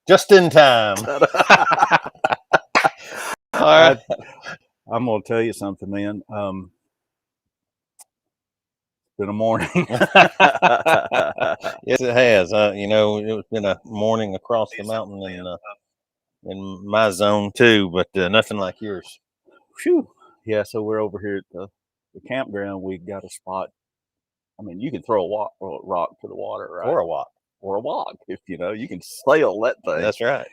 Just in time. All right. I'm gonna tell you something, man. It's been a morning. Yes, it has. It's been a morning across the mountain in my zone too, but nothing like yours. Phew. Yeah, so we're over here at the campground. We got a spot. I mean, you can throw a rock to the water, right? Or a walk. Or a log, if you can sail that thing. That's right.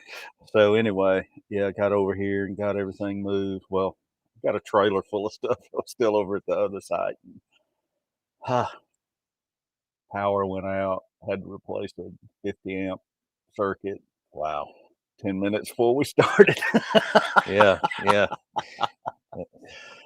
So anyway, yeah, got over here and got everything moved. Well, got a trailer full of stuff still over at the other side. Power went out. Had to replace a 50 amp circuit. Wow. 10 minutes before we started. Yeah.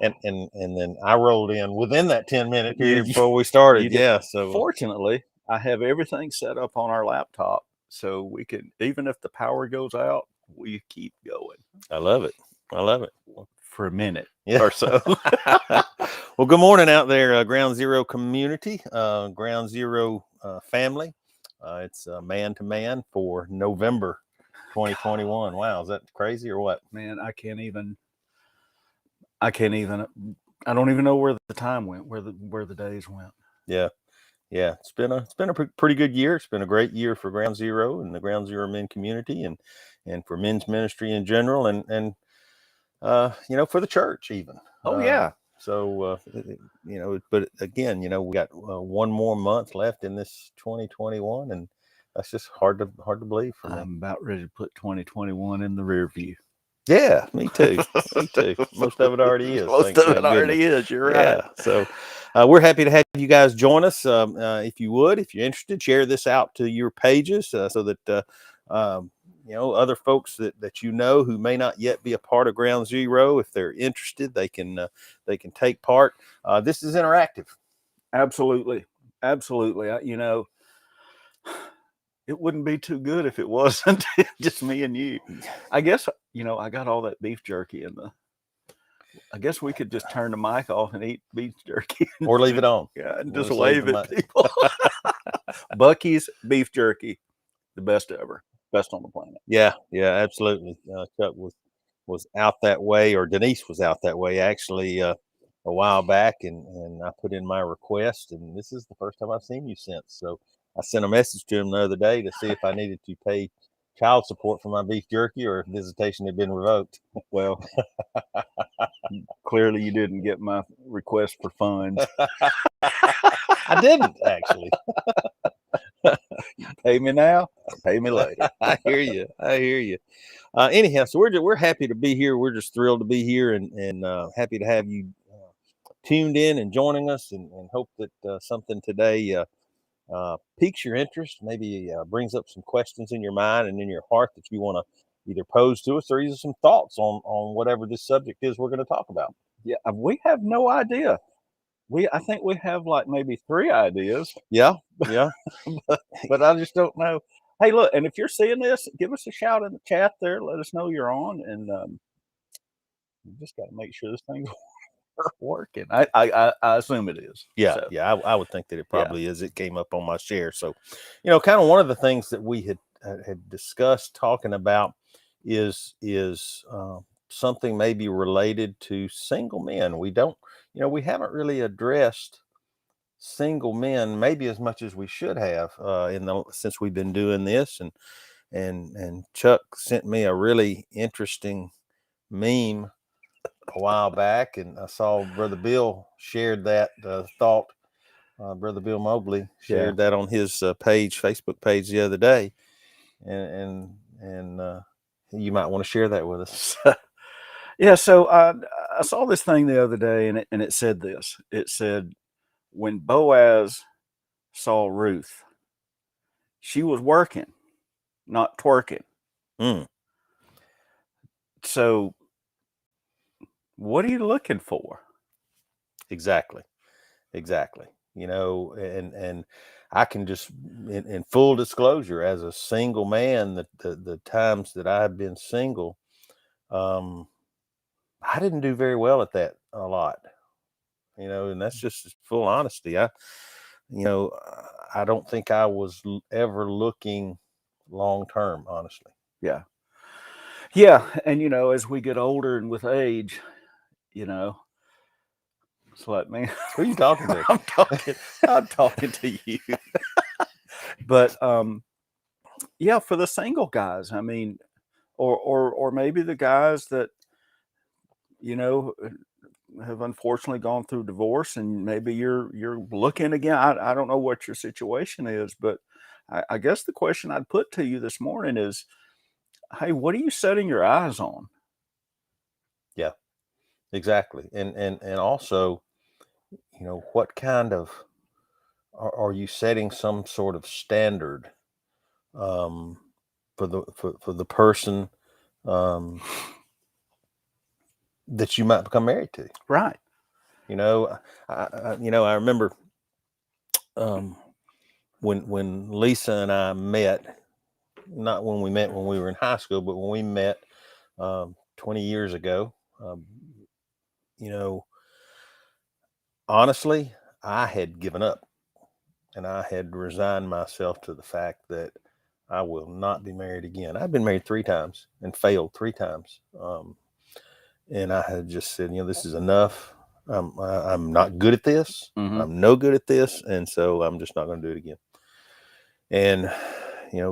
And then I rolled in within that 10-minute period before we started. Yeah. So fortunately, I have everything set up on our laptop, so we can, even if the power goes out, we keep going. I love it. For a minute or so. Well, good morning out there, Ground Zero community, Ground Zero family. It's man to man for November 2021. Wow, is that crazy or what? Man, I don't even know where the time went, where the days went. Yeah. It's been a pretty good year. It's been a great year for Ground Zero and the Ground Zero men community, and for men's ministry in general, and for the church even. Oh yeah. So but again, we got one more month left in this 2021, and that's just hard to believe for me. I'm about ready to put 2021 in the rear view. Yeah, me too. Me too. Most of it already is. Most of it already is. You're right. Yeah. So we're happy to have you guys join us. If you're interested, share this out to your pages so that other folks that who may not yet be a part of Ground Zero, if they're interested, they can take part. This is interactive. Absolutely. It wouldn't be too good if it wasn't just me and you. I guess, I got all that beef jerky I guess we could just turn the mic off and eat beef jerky. Or leave it on. Yeah, and just wave at people. Bucky's beef jerky, the best ever. Best on the planet. Yeah, absolutely. Chuck was out that way, or Denise was out that way actually a while back, and I put in my request, and this is the first time I've seen you since. So I sent a message to him the other day to see if I needed to pay child support for my beef jerky or if visitation had been revoked. Well, clearly you didn't get my request for funds. I didn't actually. Pay me now, pay me later. I hear you. Anyhow, so we're happy to be here. We're just thrilled to be here, and happy to have you tuned in and joining us, and hope that something today piques your interest, maybe brings up some questions in your mind and in your heart that you want to either pose to us or either some thoughts on whatever this subject is we're going to talk about. Yeah, we have no idea. I think we have like maybe 3 ideas. Yeah. but I just don't know. Hey, look, and if you're seeing this, give us a shout in the chat there. Let us know you're on, and we just got to make sure this thing's working. I assume it is. Yeah, so. Yeah, I would think that it probably is. It came up on my share. So, kind of one of the things that we had discussed talking about is something maybe related to single men. We don't, we haven't really addressed single men maybe as much as we should have since we've been doing this, and Chuck sent me a really interesting meme a while back, and I saw Brother Bill shared that thought. Brother Bill Mobley shared that on his Facebook page the other day, and you might want to share that with us. Yeah, so I saw this thing the other day, and it said this. It said, when Boaz saw Ruth, she was working, not twerking. So what are you looking for? Exactly. And I can just, in full disclosure, as a single man, the times that I've been single, I didn't do very well at that a lot, and that's just full honesty. I don't think I was ever looking long term, honestly. Yeah. Yeah. And, as we get older and with age, you know, it's like, man, Who are you talking to? I'm talking to you. But, yeah, for the single guys, I mean, or maybe the guys that, you know, have unfortunately gone through divorce, and maybe you're looking again. I don't know what your situation is, but I guess the question I'd put to you this morning is, hey, what are you setting your eyes on? Yeah, exactly. And also, what kind of are you setting some sort of standard um, for the person um, that you might become married to? Right. I remember um, when Lisa and I met, not when we met when we were in high school, but when we met 20 years ago. Um, you know, honestly, I had given up and I had resigned myself to the fact that I will not be married again. I've been married 3 times and failed 3 times. And I had just said, this is enough. I'm not good at this. Mm-hmm. I'm no good at this. And so I'm just not going to do it again. And,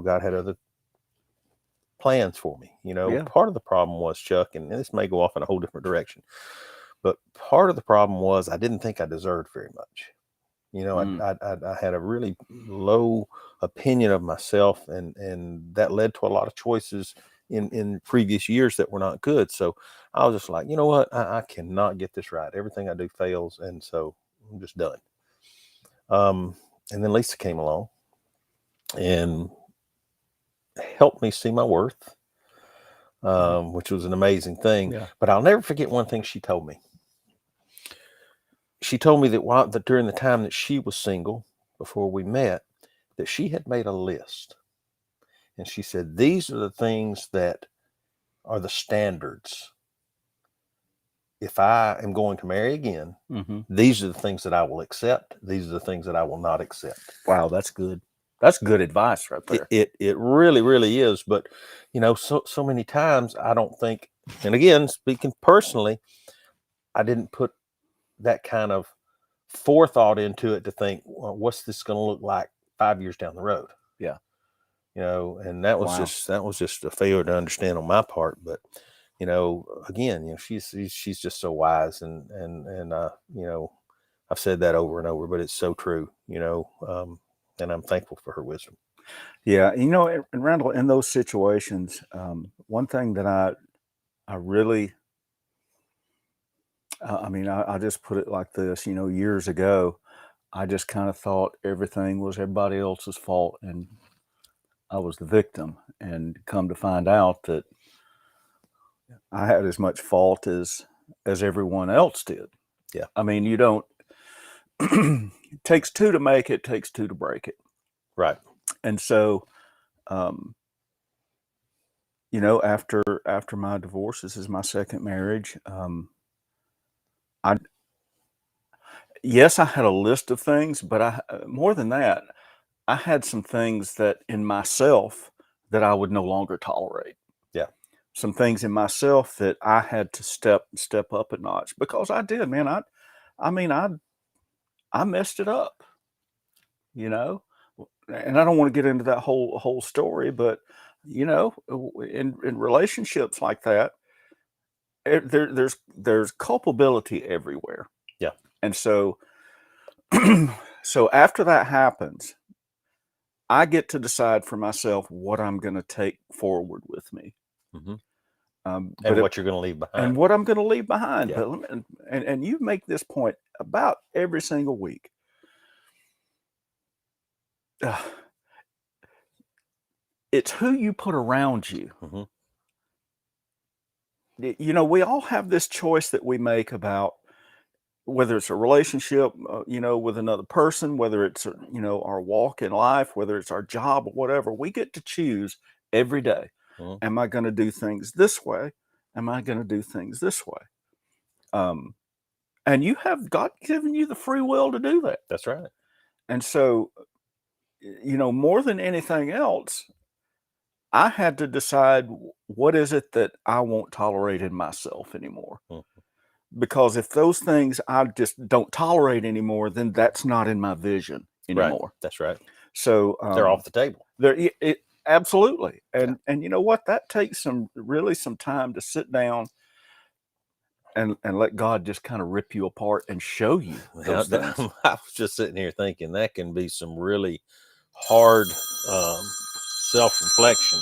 God had other plans for me. Yeah. Part of the problem was, Chuck, and this may go off in a whole different direction, but part of the problem was I didn't think I deserved very much. Mm. I had a really low opinion of myself, and that led to a lot of choices in previous years that were not good. So I was just like, you know what, I cannot get this right. Everything I do fails, and so I'm just done. And then Lisa came along and helped me see my worth, which was an amazing thing. Yeah. But I'll never forget one thing she told me. She told me that during the time that she was single, before we met, that she had made a list. And she said, these are the things that are the standards. If I am going to marry again, Mm-hmm. these are the things that I will accept. These are the things that I will not accept. Wow, that's good. That's good advice right there. It really, really is. But, so many times I don't think, and again, speaking personally, I didn't put that kind of forethought into it to think, well, what's this going to look like 5 years down the road? Yeah. And that was Wow. just a failure to understand on my part. But again, she's just so wise, and I've said that over and over, but it's so true. And I'm thankful for her wisdom. Yeah. And Randall, in those situations, one thing that I really, I mean, I just put it like this, years ago, I just kind of thought everything was everybody else's fault and I was the victim. And come to find out that I had as much fault as everyone else did. Yeah. I mean, you don't it takes two to make it, takes two to break it. Right. And so um, after my divorce, this is my second marriage. I Yes, I had a list of things, but more than that, I had some things that in myself that I would no longer tolerate. Yeah. Some things in myself that I had to step up a notch because I did, man. I mean, I messed it up, you know, and I don't want to get into that whole story, but in relationships like that, there's culpability everywhere, Yeah. and so so after that happens, I get to decide for myself what I'm going to take forward with me. Mm-hmm. But And what you're going to leave behind. and what I'm going to leave behind. Yeah. But and you make this point about every single week. Uh, it's who you put around you. Mm-hmm. We all have this choice that we make about whether it's a relationship, with another person, whether it's our walk in life, whether it's our job or whatever. We get to choose every day. Mm-hmm. Am I going to do things this way? Am I going to do things this way? And you have God given you the free will to do that. That's right. And so, more than anything else, I had to decide what is it that I won't tolerate in myself anymore. Because if those things I just don't tolerate anymore, then that's not in my vision Right. anymore. That's right. So They're off the table. absolutely. Yeah. And you know what? That takes some time to sit down and let God just kind of rip you apart and show you those things. I was just sitting here thinking that can be some really hard self-reflection.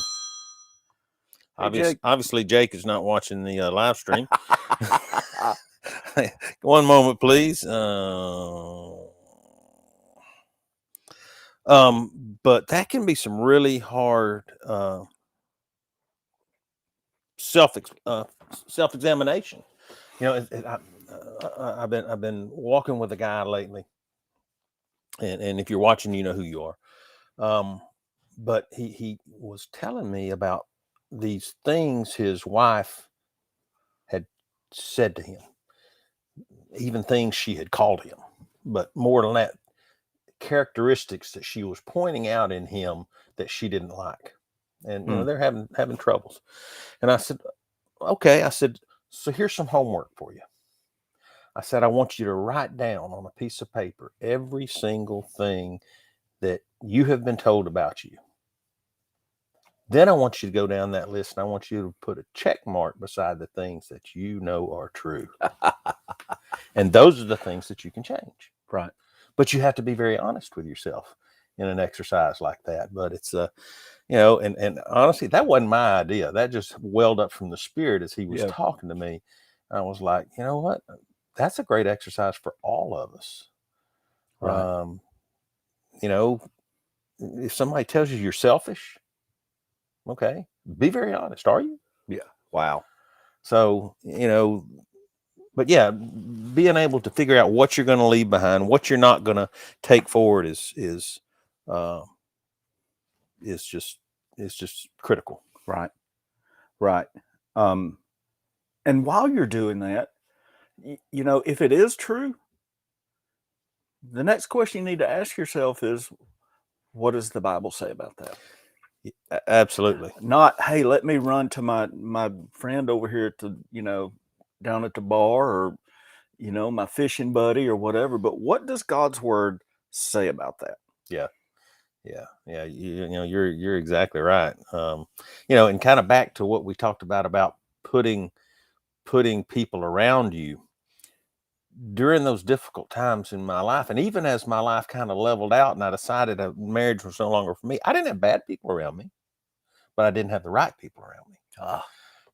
Hey, Obviously, Jake is not watching the live stream. One moment, please. But that can be some really hard self-examination. You know, I've been walking with a guy lately, and if you're watching, you know who you are. But he was telling me about these things his wife had said to him, even things she had called him, but more than that, characteristics that she was pointing out in him that she didn't like. And you know, they're having troubles. And I said, okay. I said, so here's some homework for you. I said, I want you to write down on a piece of paper every single thing that you have been told about you. Then I want you to go down that list and I want you to put a check mark beside the things that you know are true. And those are the things that you can change. Right. But you have to be very honest with yourself in an exercise like that. But it's, you know, and honestly, that wasn't my idea. That just welled up from the Spirit as he was talking to me. I was like, you know what? That's a great exercise for all of us. Right. You know, if somebody tells you you're selfish, okay, be very honest. Are you? Yeah. Wow. So, you know, but yeah, being able to figure out what you're going to leave behind, what you're not going to take forward is just critical. Right. Right. And while you're doing that, you know, if it is true, the next question you need to ask yourself is, what does the Bible say about that? Absolutely. Not, hey, let me run to my friend over here to, you know, down at the bar, or, you know, my fishing buddy or whatever. But what does God's word say about that? Yeah. Yeah. You know, you're exactly right. You know, and kind of back to what we talked about putting people around you during those difficult times in my life. And even as my life kind of leveled out and I decided that marriage was no longer for me, I didn't have bad people around me, but I didn't have the right people around me.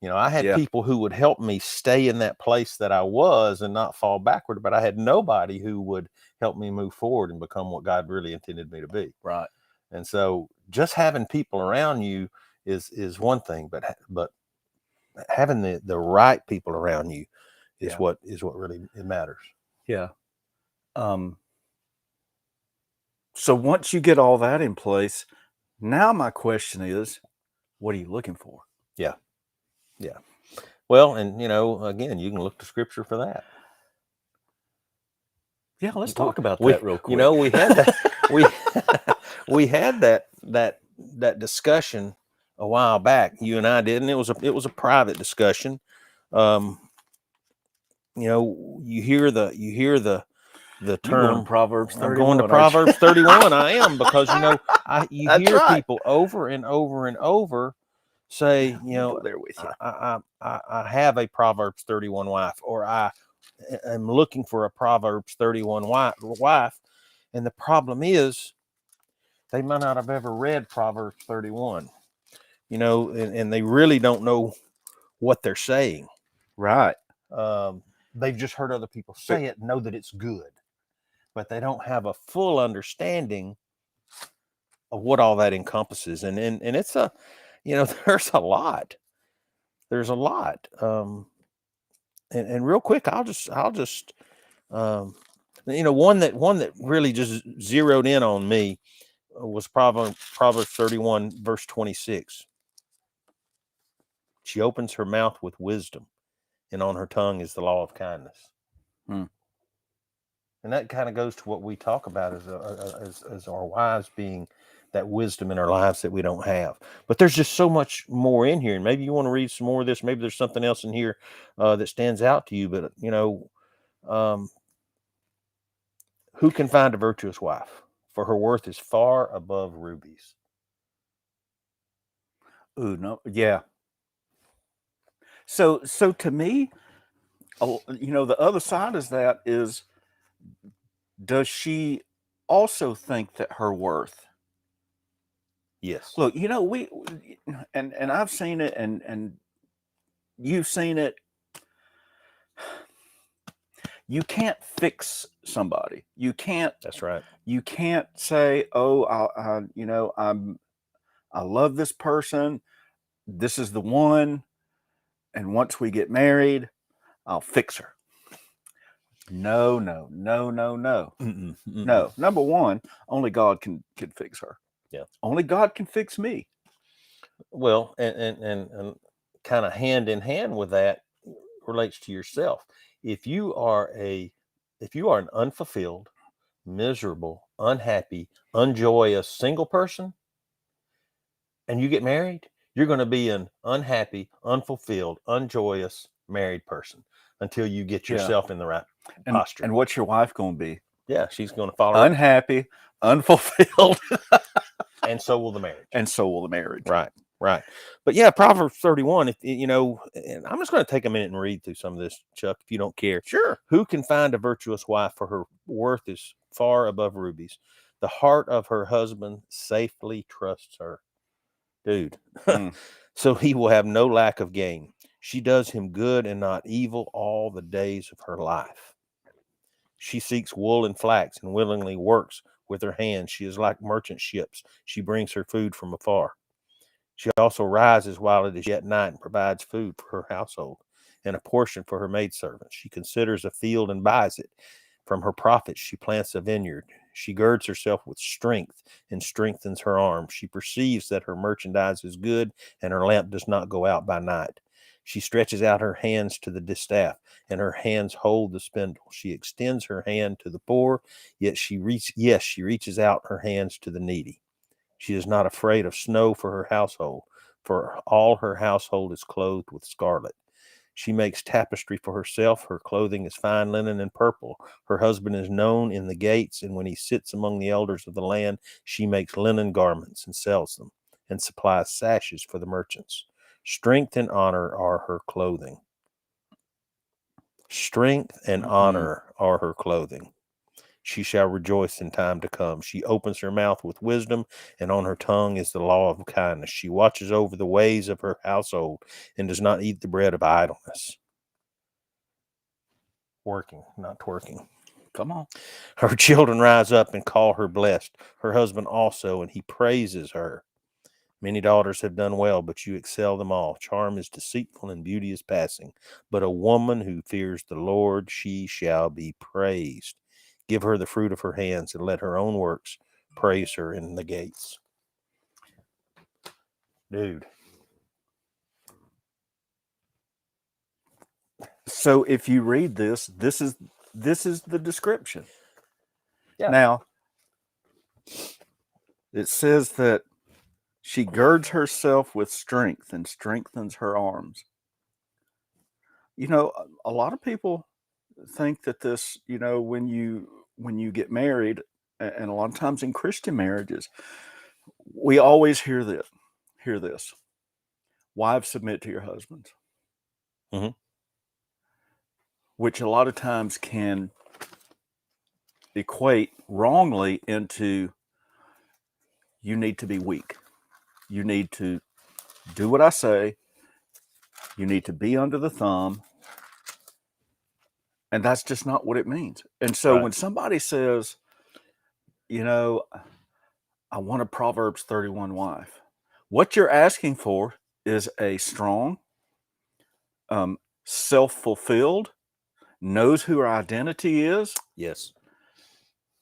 You know, I had people who would help me stay in that place that I was and not fall backward, but I had nobody who would help me move forward and become what God really intended me to be. Right. And so just having people around you is one thing, but having the right people around you is what really it matters. Yeah. So once you get all that in place, now my question is, what are you looking for? Yeah. Well, and you know, again, you can look to Scripture for that. Yeah, let's talk about that real quick. You know, we had that we had that discussion a while back. You and I did, and it was a private discussion. You know, you hear the term. You're going to Proverbs 31. I'm going to Proverbs 31. I am, because you know, you hear people over and over and over say, you know, there with you. I have a Proverbs 31 wife, or I am looking for a Proverbs 31 wife. And the problem is they might not have ever read Proverbs 31, you know, and they really don't know what they're saying. Right. They've just heard other people say it and know that it's good, but they don't have a full understanding of what all that encompasses. And it's you know, there's a lot. And real quick, I'll just you know, one that really just zeroed in on me was Proverbs 31 verse 26. She opens her mouth with wisdom, and on her tongue is the law of kindness. And that kind of goes to what we talk about as our wives being wisdom in our lives that we don't have. But there's just so much more in here, and maybe you want to read some more of this. Maybe there's something else in here that stands out to you. But who can find a virtuous wife? For her worth is far above rubies. Ooh, no, yeah. So to me, the other side is that is, does she also think that her worth? Yes, Look, we and I've seen it, and you've seen it. You can't fix somebody. You can't. that's right. You can't say, "Oh, I love this person. This is the one, and once we get married, I'll fix her." No, no, no, no, no. No. Number one, only God can fix her. Yeah. Only God can fix me. Well, and kind of hand in hand with that relates to yourself. If you are an unfulfilled, miserable, unhappy, unjoyous single person, and you get married, you're going to be an unhappy, unfulfilled, unjoyous married person until you get yourself in the right posture. And what's your wife going to be? Yeah, she's going to follow unhappy, unfulfilled, and so will the marriage. And so will the marriage. Right. Right. But yeah, Proverbs 31, and I'm just going to take a minute and read through some of this, Chuck, if you don't care. Sure. Who can find a virtuous wife, for her worth is far above rubies? The heart of her husband safely trusts her. Dude. So he will have no lack of gain. She does him good and not evil all the days of her life. She seeks wool and flax and willingly works with her hands. She is like merchant ships. She brings her food from afar. She also rises while it is yet night and provides food for her household and a portion for her maidservants. She considers a field and buys it. From her profits she plants a vineyard. She girds herself with strength and strengthens her arms. She perceives that her merchandise is good and her lamp does not go out by night. She stretches out her hands to the distaff, and her hands hold the spindle. She extends her hand to the poor, yet she reaches out her hands to the needy. She is not afraid of snow for her household, for all her household is clothed with scarlet. She makes tapestry for herself. Her clothing is fine linen and purple. Her husband is known in the gates, and when he sits among the elders of the land, she makes linen garments and sells them, and supplies sashes for the merchants. Strength and honor are her clothing. Strength and honor are her clothing. She shall rejoice in time to come. She opens her mouth with wisdom, and on her tongue is the law of kindness. She watches over the ways of her household and does not eat the bread of idleness. Working, not twerking. Come on. Her children rise up and call her blessed. Her husband also, and he praises her. Many daughters have done well, but you excel them all. Charm is deceitful and beauty is passing. But a woman who fears the Lord, she shall be praised. Give her the fruit of her hands, and let her own works praise her in the gates. Dude. So if you read this is the description. Yeah. Now, it says that she girds herself with strength and strengthens her arms. A lot of people think that this, when you get married, and a lot of times in Christian marriages, we always hear this. Wives, submit to your husbands. Mm-hmm. Which a lot of times can equate wrongly into, you need to be weak. You need to do what I say. You need to be under the thumb. And that's just not what it means. And so when somebody says, I want a Proverbs 31 wife, what you're asking for is a strong, self-fulfilled, knows who her identity is. Yes.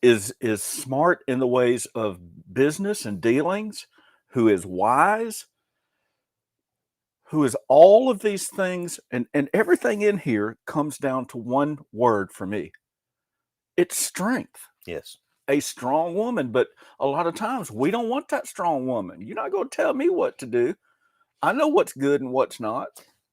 Is smart in the ways of business and dealings, who is wise, who is all of these things, and everything in here comes down to one word for me. It's strength. Yes. a strong woman, but a lot of times we don't want that strong woman. You're not going to tell me what to do. I know what's good and what's not.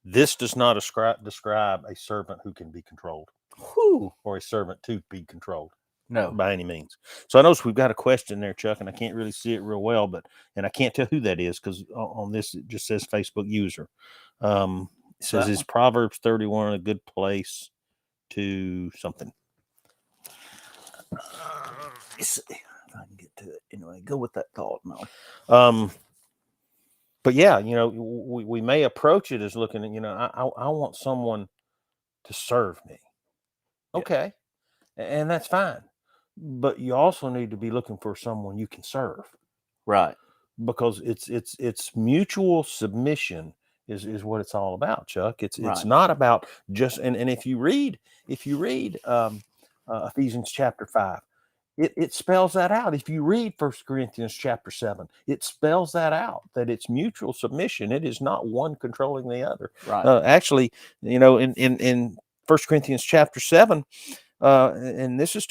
This does not describe a servant who can be controlled. Whew. Or a servant to be controlled. No. By any means. So I notice we've got a question there, Chuck, and I can't really see it real well, and I can't tell who that is because on this it just says Facebook user. It says, is Proverbs 31 a good place to something? Let's see if I can get to it. Anyway, go with that thought now. But yeah, we may approach it as looking at, I want someone to serve me. Okay. And that's fine. But you also need to be looking for someone you can serve. Right. Because it's mutual submission is what it's all about, Chuck. It's not about just, and if you read Ephesians chapter 5, it spells that out. If you read 1 Corinthians chapter 7, it spells that out, that it's mutual submission. It is not one controlling the other. Right. Actually, in 1 Corinthians chapter 7, and this is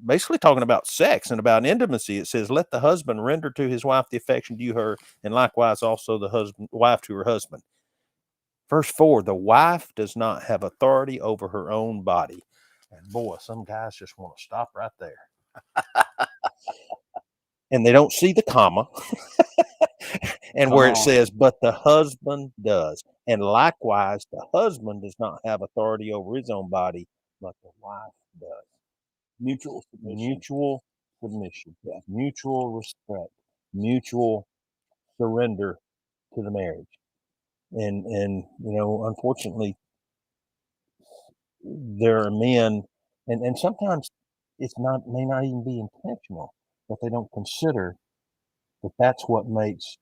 basically talking about sex and about intimacy. It says, let the husband render to his wife the affection due her, and likewise also the wife to her husband. Verse 4, the wife does not have authority over her own body. And boy, some guys just want to stop right there. And they don't see the comma. And where it says, but the husband does. And likewise, the husband does not have authority over his own body, but the wife does. Mutual submission, yeah. Mutual respect, mutual surrender to the marriage. And unfortunately, there are men, and sometimes may not even be intentional, but they don't consider that that's what makes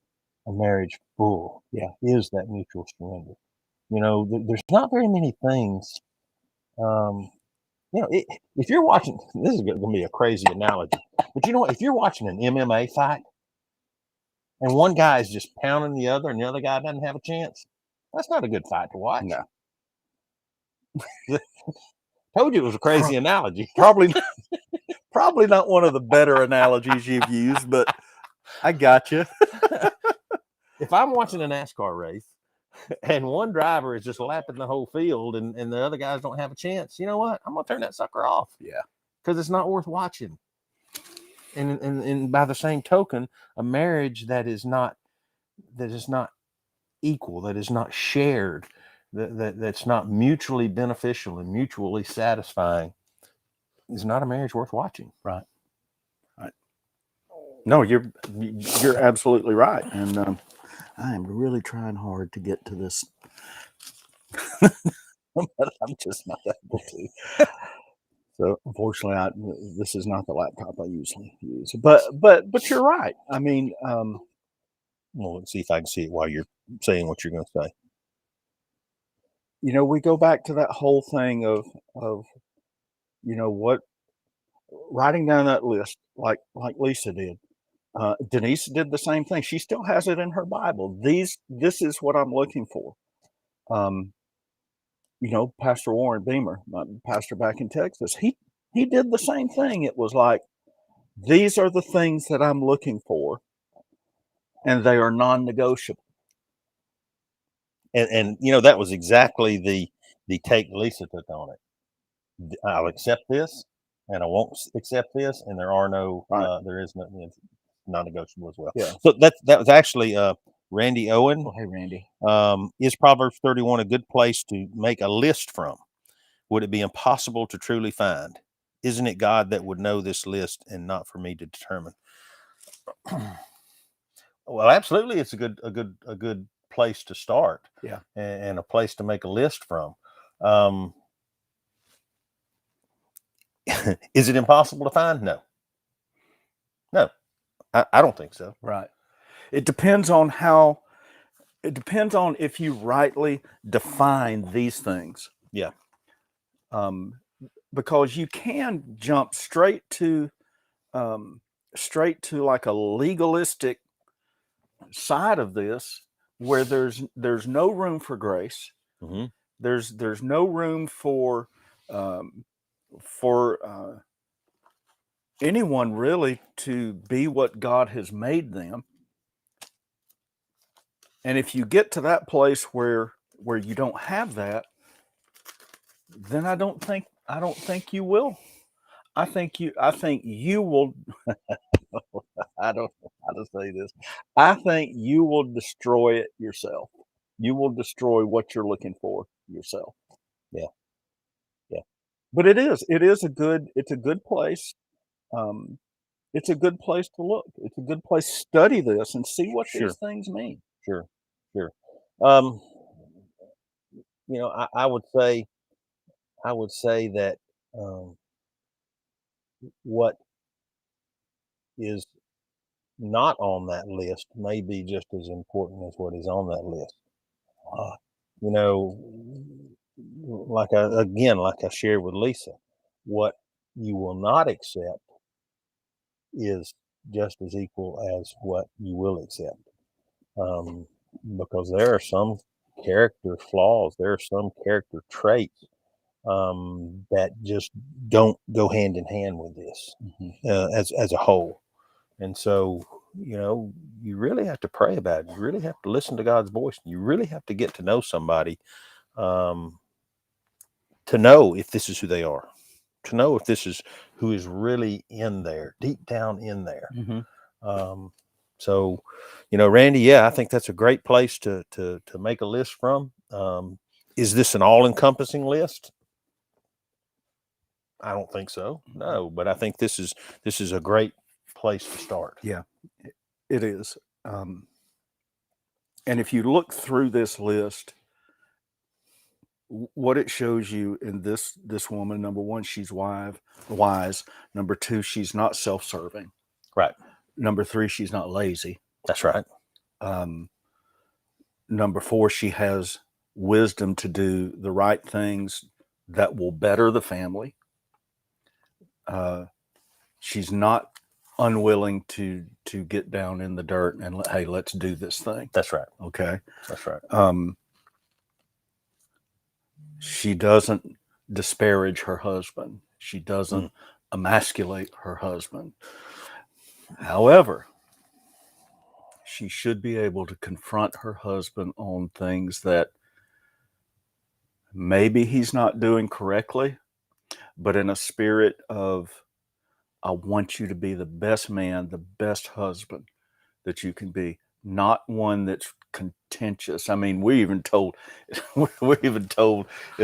a marriage full. Yeah, is that mutual surrender. There's not very many things. If you're watching, this is going to be a crazy analogy, but if you're watching an MMA fight and one guy is just pounding the other and the other guy doesn't have a chance, that's not a good fight to watch. No. Told you it was a crazy analogy. Probably not one of the better analogies you've used, but I got you. If I'm watching a NASCAR race and one driver is just lapping the whole field and the other guys don't have a chance, you know what? I'm going to turn that sucker off. Yeah. Because it's not worth watching. And by the same token, a marriage that is not equal, that is not shared, that's not mutually beneficial and mutually satisfying is not a marriage worth watching. Right. No, you're absolutely right. And I am really trying hard to get to this, but I'm just not able to. So unfortunately, this is not the laptop I usually use. But you're right. I mean, well, let's see if I can see it while you're saying what you're going to say. We go back to that whole thing of what, writing down that list like Lisa did. Denise did the same thing. She still has it in her Bible. This is what I'm looking for. Pastor Warren Beamer, my pastor back in Texas, he did the same thing. It was like, these are the things that I'm looking for, and they are non-negotiable. And that was exactly the take Lisa took on it. I'll accept this, and I won't accept this, and there is nothing non-negotiable as well. Yeah. So that was actually Randy Owen. Well, hey, Randy. Is Proverbs 31 a good place to make a list from? Would it be impossible to truly find? Isn't it God that would know this list and not for me to determine? Well, absolutely, it's a good place to start. Yeah, and a place to make a list from. Is it impossible to find? No, I don't think so. Right. It depends on if you rightly define these things. Yeah. Because you can jump straight to like a legalistic side of this, where there's no room for grace. Mm-hmm. There's no room for anyone really to be what God has made them. And if you get to that place where you don't have that, then I don't think you will. I think you will. I don't know how to say this. I think you will destroy it yourself. You will destroy what you're looking for yourself. Yeah, yeah. But it's a good place. Um, it's a good place to look. It's a good place to study this and see what Sure, these things mean. sure, sure. Um, I would say that um, what is not on that list may be just as important as what is on that list. Uh, you know, like I shared with Lisa, what you will not accept is just as equal as what you will accept. Um, because there are some character flaws, there are some character traits that just don't go hand in hand with this as a whole. And so, you really have to pray about it. You really have to listen to God's voice. You really have to get to know somebody um, to know if this is who they are, to know if this is who is really in there, deep down in there. Mm-hmm. Um, so, Randy, yeah, I think that's a great place to make a list from. Is this an all-encompassing list? I don't think so. No, but I think this is a great place to start. Yeah, it is. And if you look through this list, what it shows you in this woman, number one, she's wise. Number two, she's not self-serving. Right. Number three, she's not lazy. That's right. Number four, she has wisdom to do the right things that will better the family. She's not unwilling to get down in the dirt and hey, let's do this thing. That's right. Okay. That's right. She doesn't disparage her husband. She doesn't emasculate her husband. However, she should be able to confront her husband on things that maybe he's not doing correctly, but in a spirit of, I want you to be the best man, the best husband that you can be, not one that's contentious. I mean, we're even told in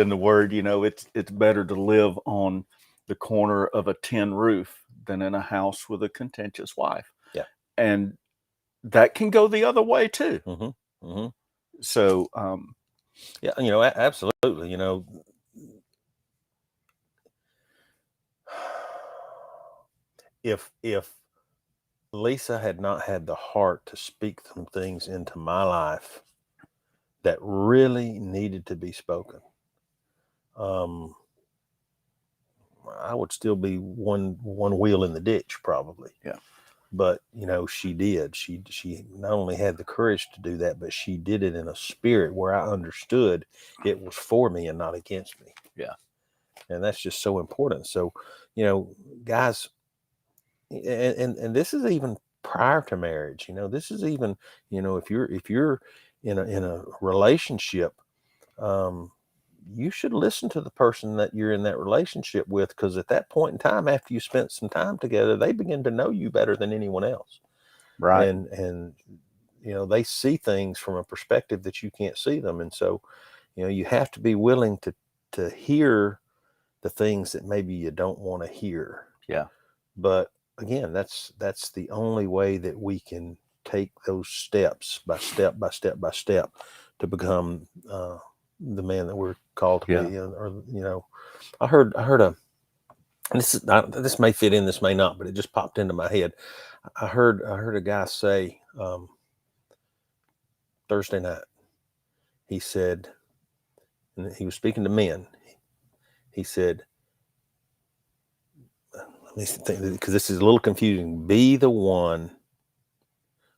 the word, it's better to live on the corner of a tin roof than in a house with a contentious wife. Yeah. And that can go the other way too. Mm-hmm. Mm-hmm. So, yeah, absolutely. If Lisa had not had the heart to speak some things into my life that really needed to be spoken, I would still be one wheel in the ditch probably. Yeah. But she did. She not only had the courage to do that, but she did it in a spirit where I understood it was for me and not against me. Yeah. And that's just so important. So, guys, and this is even prior to marriage. This is even, if you're in a relationship, you should listen to the person that you're in that relationship with, because at that point in time, after you spent some time together, they begin to know you better than anyone else. right. And they see things from a perspective that you can't see them. And so, you have to be willing to hear the things that maybe you don't want to hear. Yeah. But again, that's the only way that we can take those steps by step by step by step to become the man that we're called to be. Or I heard a, and this may fit in, this may not, but it just popped into my head. I heard a guy say Thursday night. He said, and he was speaking to men. He said, let me think, because this is a little confusing. Be the one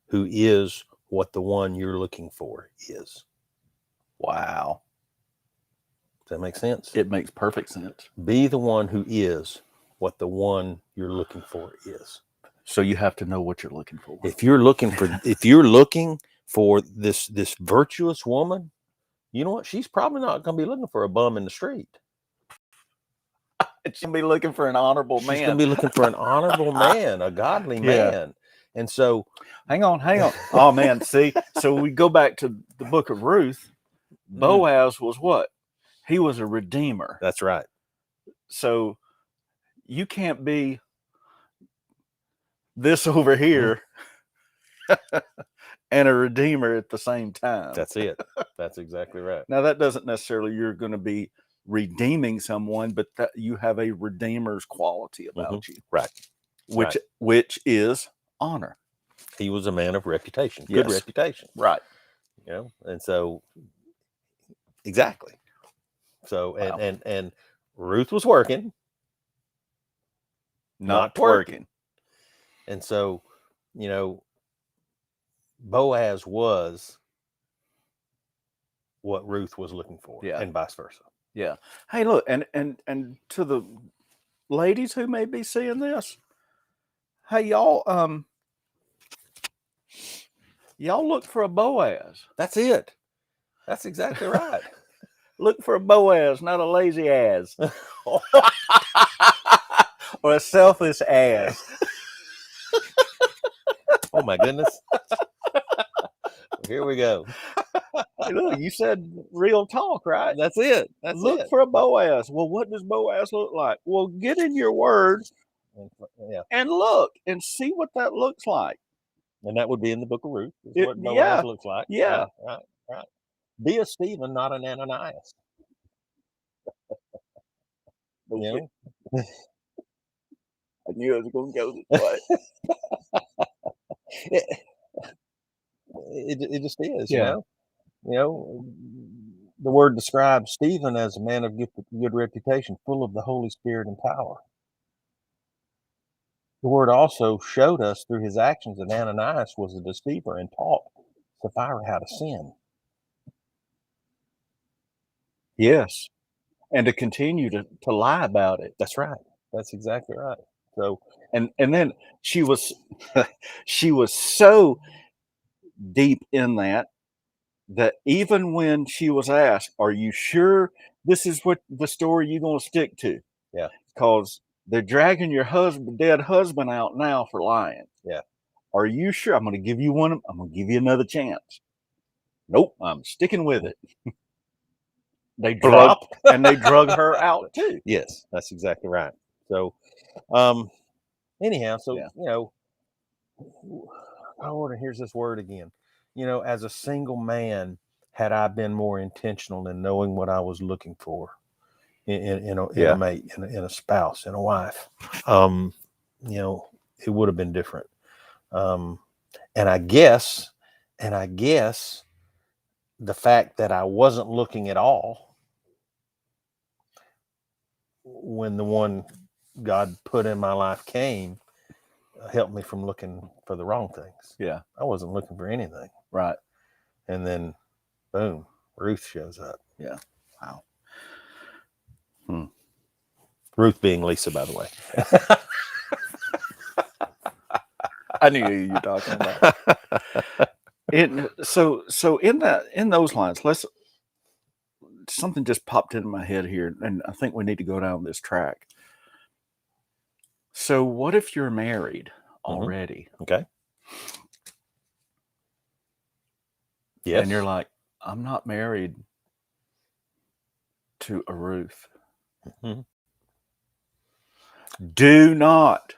who is what the one you're looking for is. Wow. Does that make sense? It makes perfect sense. Be the one who is what the one you're looking for is. So you have to know what you're looking for. If you're looking for this virtuous woman, you know what? She's probably not going to be looking for a bum in the street. She's going to be looking for an honorable man. She's going to be looking for an honorable man, a godly man. And so, hang on. Oh man, see, so we go back to the book of Ruth. Boaz was what? He was a redeemer. That's right. So you can't be this over here and a redeemer at the same time. That's it. That's exactly right. Now, that doesn't necessarily you're going to be redeeming someone, but that you have a redeemer's quality about you. Right. Which is honor. He was a man of reputation, good reputation. Right. You know, and so exactly. So and Ruth was working, not twerking. And so, you know, Boaz was what Ruth was looking for, and vice versa. Yeah. Hey, look, and to the ladies who may be seeing this, hey, y'all look for a Boaz. That's it. That's exactly right. Look for a Boaz, not a lazy ass. Or a selfish ass. Oh my goodness. Here we go. Hey, look, you said real talk, right? That's it. Look for a Boaz. Well, what does Boaz look like? Well, get in your word and look and see what that looks like. And that would be in the book of Ruth. Is what Boaz looks like. Yeah. Right. Be a Stephen, not an Ananias. You know? I knew I was going to go this way. It just is, you know? You know, the word describes Stephen as a man of good reputation, full of the Holy Spirit and power. The word also showed us through his actions that Ananias was a deceiver and taught Sapphira how to sin. Yes. And to continue to lie about it. That's right. That's exactly right. So, and then she was so deep in that even when she was asked, "Are you sure this is what the story you're going to stick to?" Yeah. Because they're dragging your dead husband out now for lying. Yeah. Are you sure? I'm going to give you one. I'm going to give you another chance. Nope. I'm sticking with it. They drug her out too. Yes, that's exactly right. So, anyhow, you know, oh, and here's this word again. You know, as a single man, had I been more intentional in knowing what I was looking for in a mate, in a spouse, in a wife, you know, it would have been different. And I guess the fact that I wasn't looking at all when the one God put in my life came, helped me from looking for the wrong things. Yeah. I wasn't looking for anything. Right. And then, boom, Ruth shows up. Yeah. Wow. Ruth being Lisa, by the way. I knew who you were talking about. So in those lines, something just popped into my head here, and I think we need to go down this track. So what if you're married already? Okay. Yes. And you're like, I'm not married to a Ruth. Mm-hmm. Do not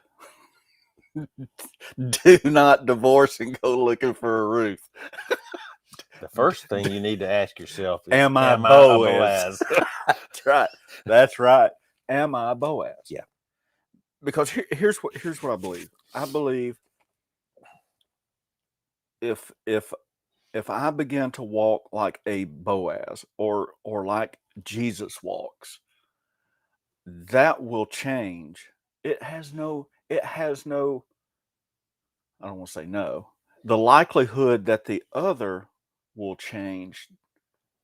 divorce and go looking for a Ruth. The first thing you need to ask yourself is, am I Boaz? That's right. That's right. Am I Boaz? Yeah. Because here's what I believe. I believe if I begin to walk like a Boaz or like Jesus walks, that will change. It has no, I don't want to say no. The likelihood that the other will change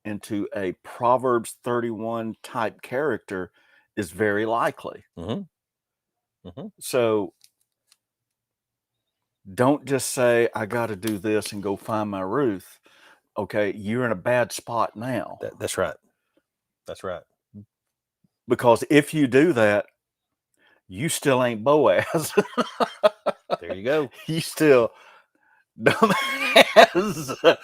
into a Proverbs 31 type character is very likely. Mm-hmm. So don't just say, I got to do this and go find my Ruth. Okay, you're in a bad spot now. That's right. That's right. Because if you do that, you still ain't Boaz. There you go. You still dumbass.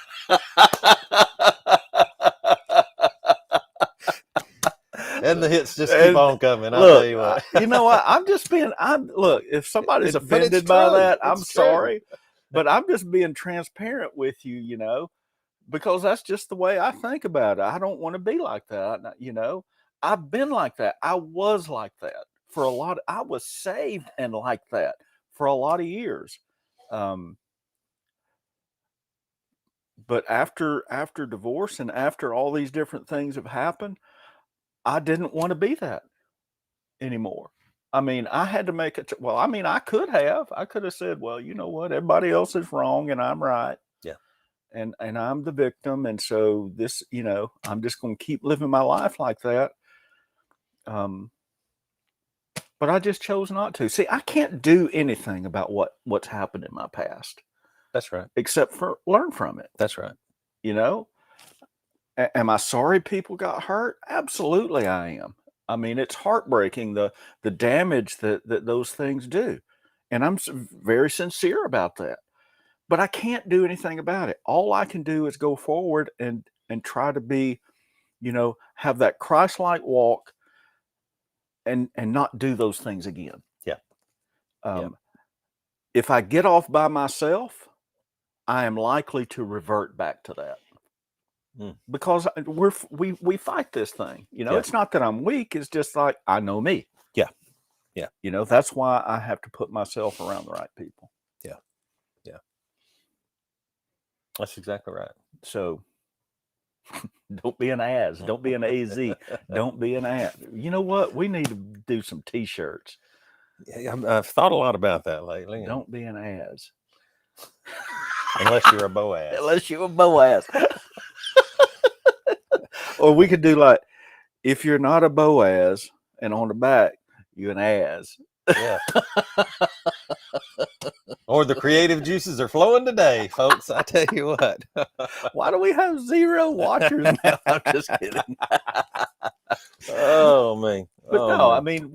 And the hits just keep on coming. I'll Look, tell you what. you know what? Look, if somebody's But it's offended by true. that, I'm It's true. sorry. But I'm just being transparent with you, you know, because that's just the way I think about it. I don't want to be like that. You know, I've been like that. I was like that for a lot. I was saved and like that for a lot of years. But after divorce and after all these different things have happened, I didn't want to be that anymore. I mean, I had to make it. Well, I mean, I could have said, well, you know what? Everybody else is wrong and I'm right. Yeah. And I'm the victim. And so this, you know, I'm just going to keep living my life like that. But I just chose not to. See, I can't do anything about what's happened in my past. That's right. Except for learn from it. That's right. You know, am I sorry people got hurt? Absolutely, I am. I mean, it's heartbreaking the damage that those things do, and I'm very sincere about that. But I can't do anything about it. All I can do is go forward and try to be, you know, have that Christ-like walk, and not do those things again. Yeah. If I get off by myself, I am likely to revert back to that. Because we fight this thing, you know. Yeah. It's not that I'm weak. It's just like I know me. Yeah. Yeah. You know, that's why I have to put myself around the right people. Yeah. Yeah. That's exactly right. So don't be an ass. Don't be an AZ. Don't be an ass. You know what? We need to do some T-shirts. Yeah, I've thought a lot about that lately. Don't be an ass. Unless you're a Boaz. Unless you're a Boaz. Or we could do like, if you're not a Boaz, and on the back, you're an ass. Yeah. Or the creative juices are flowing today, folks. I tell you what. Why do we have 0 watchers now? I'm just kidding. Oh man. But oh, no, man. I mean,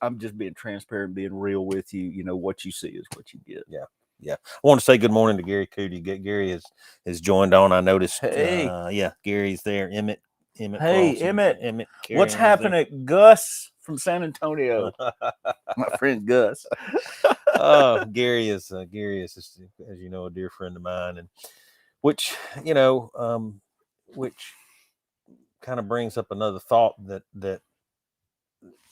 I'm just being transparent, being real with you. You know, what you see is what you get. Yeah. Yeah. I want to say good morning to Gary Cootie. Gary has joined on. I noticed. Hey. Yeah, Gary's there. Emmett. Hey, Emmett. What's Carring's happening? Gus from San Antonio. My friend Gus. Gary is just, as you know, a dear friend of mine, and which, you know, which kind of brings up another thought that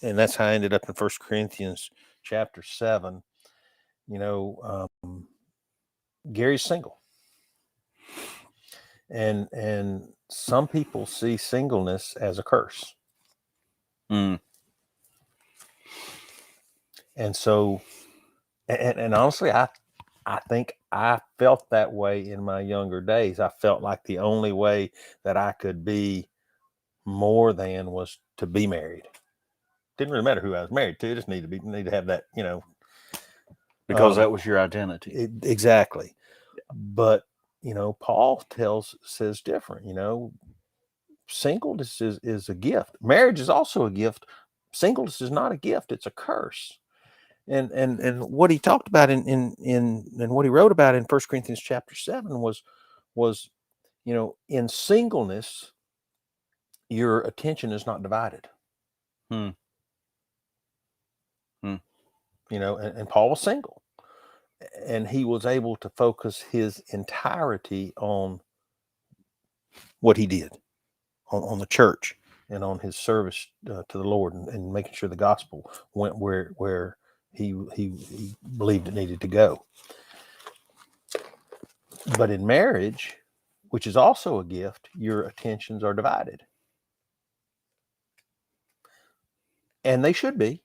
and that's how I ended up in 1 Corinthians chapter 7. You know, Gary's single, and some people see singleness as a curse. And so, and honestly, I think I felt that way in my younger days. I felt like the only way that I could be more than was to be married. Didn't really matter who I was married to. Just need to have that, you know, Because that was your identity. Exactly. But, you know, Paul says different. You know, singleness is a gift. Marriage is also a gift. Singleness is not a gift. It's a curse. And what he talked about in what he wrote about in 1 Corinthians chapter 7 was, you know, in singleness, your attention is not divided. You know, and Paul was single, and he was able to focus his entirety on what he did, on the church and on his service to the Lord, and making sure the gospel went where he believed it needed to go. But in marriage, which is also a gift, your attentions are divided. And they should be,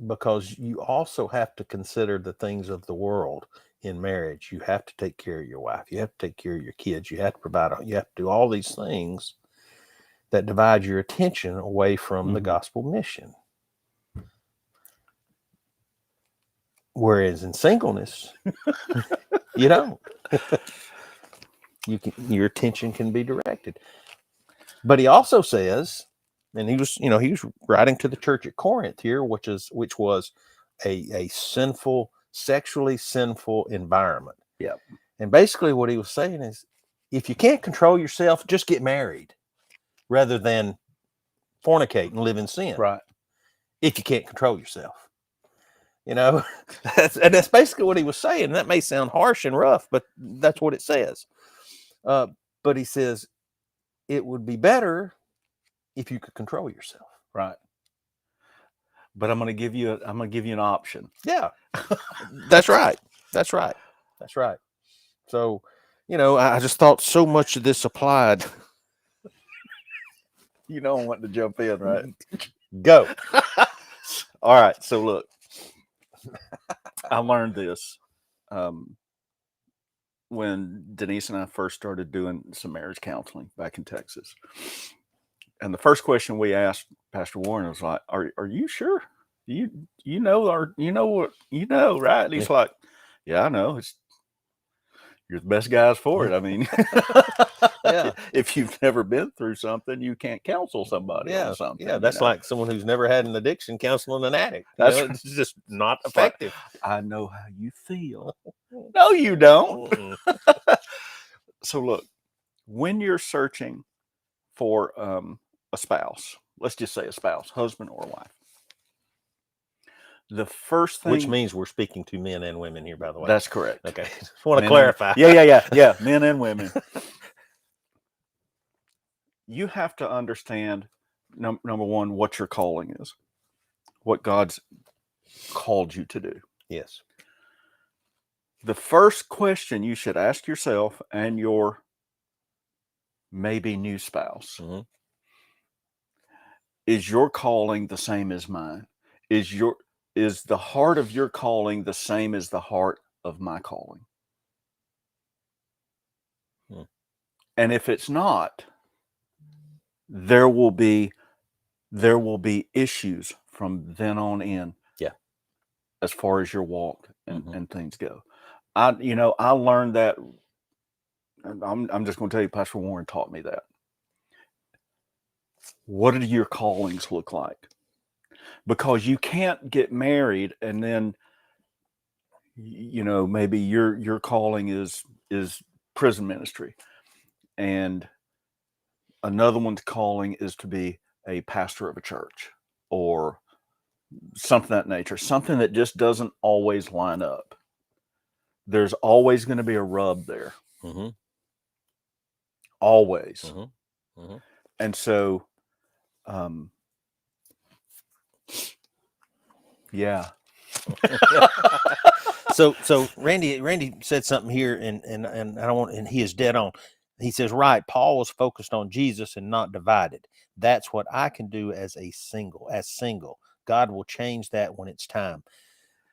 because you also have to consider the things of the world in marriage. You have to take care of your wife. You have to take care of your kids. You have to provide. You have to do all these things. that divide your attention away from the Mhm. gospel mission. Whereas in singleness, you don't. Your attention can be directed. But he also says, and he was writing to the church at Corinth here, which was a sinful, sexually sinful environment. Yep. And basically what he was saying is, if you can't control yourself, just get married rather than fornicate and live in sin. Right. If you can't control yourself. That's basically what he was saying. That may sound harsh and rough, but that's what it says. But he says it would be better if you could control yourself. Right. But I'm going to give you an option. Yeah, that's right. That's right. That's right. So, I just thought so much of this applied. You know I want to jump in, right? Go. All right. So look, I learned this when Denise and I first started doing some marriage counseling back in Texas. And the first question we asked Pastor Warren was like, "Are you sure? You know what right?" And he's like, "Yeah, I know. You're the best guys for it. I mean, Yeah. If you've never been through something, you can't counsel somebody on something. Yeah, that's like someone who's never had an addiction counseling an addict. It's just not It's effective. Like, I know how you feel. No, you don't. So look, when you're searching for a spouse, let's just say a spouse, husband or wife, the first thing, which means we're speaking to men and women here, by the way. That's correct. Okay, just want to clarify. Yeah, men and women. You have to understand, number one, what your calling is, what God's called you to do. Yes. The first question you should ask yourself and your maybe new spouse, is your calling the same as mine? Is the heart of your calling the same as the heart of my calling? And if it's not, there will be issues from then on in. Yeah. As far as your walk and things go. I learned that. I'm just going to tell you, Pastor Warren taught me that. What do your callings look like? Because you can't get married and then, maybe your calling is prison ministry, and another one's calling is to be a pastor of a church or something of that nature, something that just doesn't always line up. There's always going to be a rub there. Always. And so, yeah. So Randy said something here, and I don't want, and he is dead on. He says, right, Paul was focused on Jesus and not divided. That's what I can do as single. God will change that when it's time.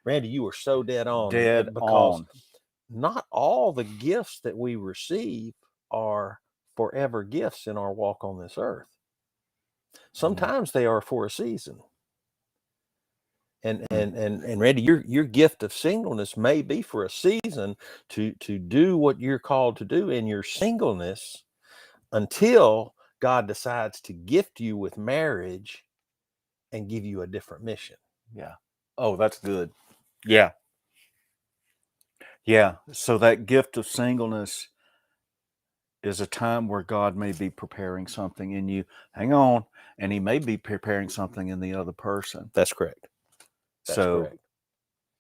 Randy, you were so dead on. Because not all the gifts that we receive are forever gifts in our walk on this earth. Sometimes they are for a season. And Randy, your gift of singleness may be for a season to do what you're called to do in your singleness until God decides to gift you with marriage and give you a different mission. Yeah. Oh, that's good. Yeah. Yeah. So that gift of singleness is a time where God may be preparing something in you. Hang on. And he may be preparing something in the other person. That's correct. Correct.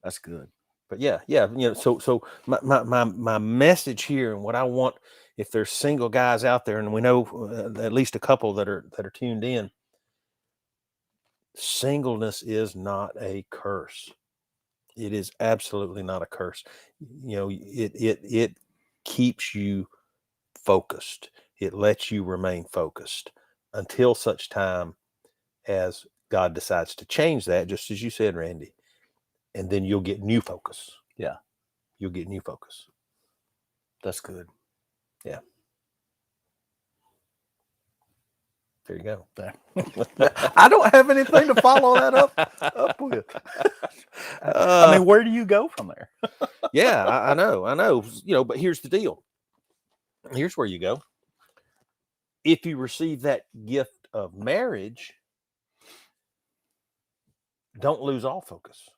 That's good. But yeah. So my message here, and what I want, if there's single guys out there, and we know at least a couple that are tuned in, singleness is not a curse. It is absolutely not a curse. It keeps you focused. It lets you remain focused until such time as God decides to change that, just as you said, Randy. And then you'll get new focus. Yeah. You'll get new focus. That's good. Yeah. There you go. I don't have anything to follow that up with. I mean, where do you go from there? Yeah, I know. But here's the deal. Here's where you go. If you receive that gift of marriage, don't lose all focus,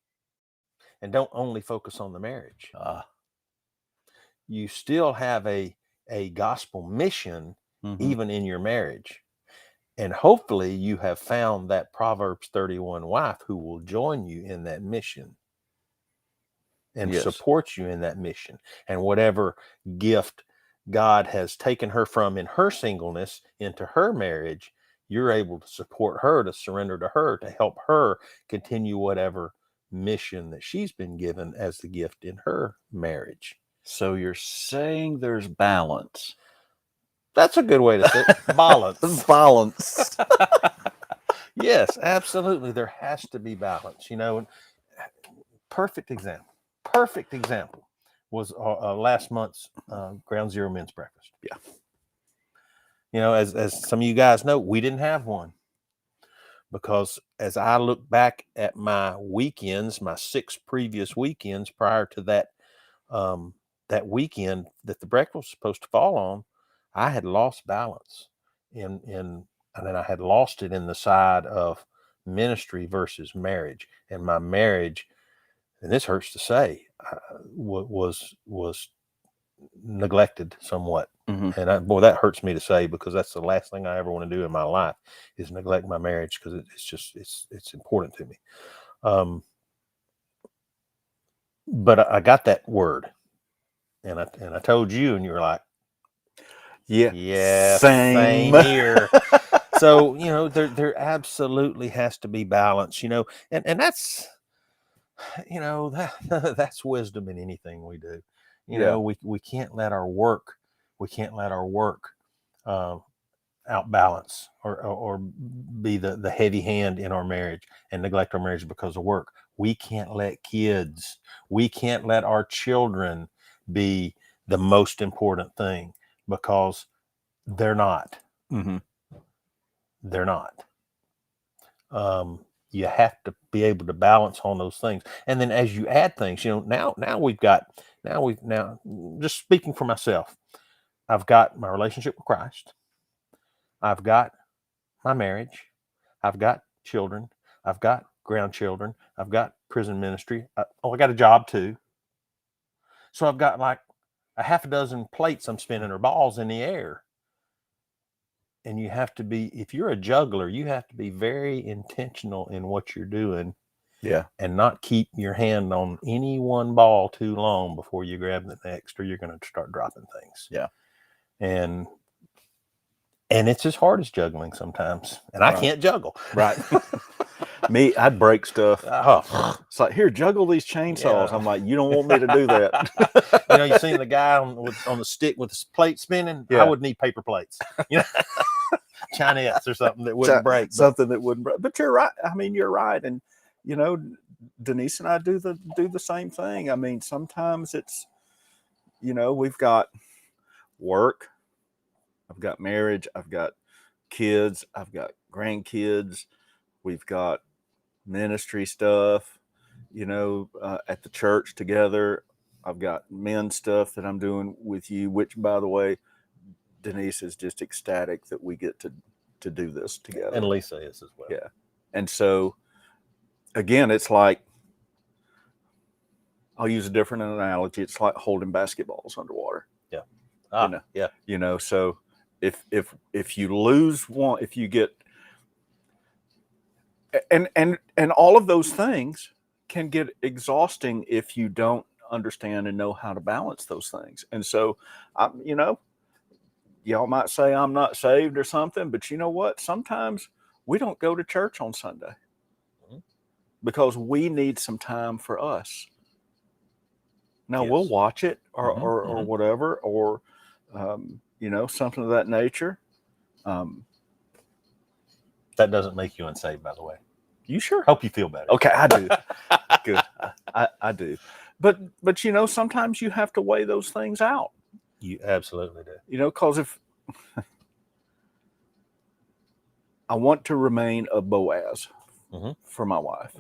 and don't only focus on the marriage. You still have a gospel mission, even in your marriage. And hopefully you have found that Proverbs 31 wife who will join you in that mission and support you in that mission. And whatever gift God has taken her from in her singleness into her marriage, you're able to support her, to surrender to her, to help her continue whatever mission that she's been given as the gift in her marriage. So you're saying there's balance. That's a good way to say it. Balance. Balance. Yes, absolutely. There has to be balance. Perfect example was last month's Ground Zero Men's Breakfast. Yeah. As some of you guys know, we didn't have one because as I look back at my weekends, my 6 previous weekends prior to that, that weekend that the breakfast was supposed to fall on, I had lost balance and then I had lost it in the side of ministry versus marriage. And my marriage, and this hurts to say, was neglected somewhat. And that hurts me to say, because that's the last thing I ever want to do in my life is neglect my marriage, because it's important to me. But I got that word, and I told you, and you were like, yeah, same here. So, there absolutely has to be balance, and that's, that's wisdom in anything we do. We can't let our work, outbalance or be the heavy hand in our marriage and neglect our marriage because of work. We can't let our children be the most important thing, because they're not. They're not. You have to be able to balance on those things. And then as you add things, now just speaking for myself, I've got my relationship with Christ. I've got my marriage. I've got children. I've got grandchildren. I've got prison ministry. I got a job too. So I've got like a half a dozen plates I'm spinning, or balls in the air. And you have to be, if you're a juggler, you have to be very intentional in what you're doing. Yeah. And not keep your hand on any one ball too long before you grab the next, or you're going to start dropping things. Yeah. And it's as hard as juggling sometimes. And I can't juggle. Right. Me, I'd break stuff. It's like, here, juggle these chainsaws. I'm like, you don't want me to do that. You seen the guy on the stick with the plate spinning? Yeah. I would need paper plates. Chinese or something that wouldn't break. Something that wouldn't break. But you're right. I mean, you're right. And, Denise and I do the same thing. I mean, sometimes it's, we've got work. I've got marriage. I've got kids. I've got grandkids. We've got ministry stuff, at the church together. I've got men's stuff that I'm doing with you, which, by the way, Denise is just ecstatic that we get to do this together. And Lisa is as well. Yeah. And so, again, it's like, I'll use a different analogy. It's like holding basketballs underwater. Yeah. Yeah. So if you lose one, if you get, and all of those things can get exhausting if you don't understand and know how to balance those things. And so, y'all might say I'm not saved or something, but you know what? Sometimes we don't go to church on Sunday because we need some time for us. Now we'll watch it or whatever, or, something of that nature. That doesn't make you unsaved, by the way. You sure? Hope you feel better. Okay, I do. Good. I do. But sometimes you have to weigh those things out. You absolutely do. Because I want to remain a Boaz for my wife.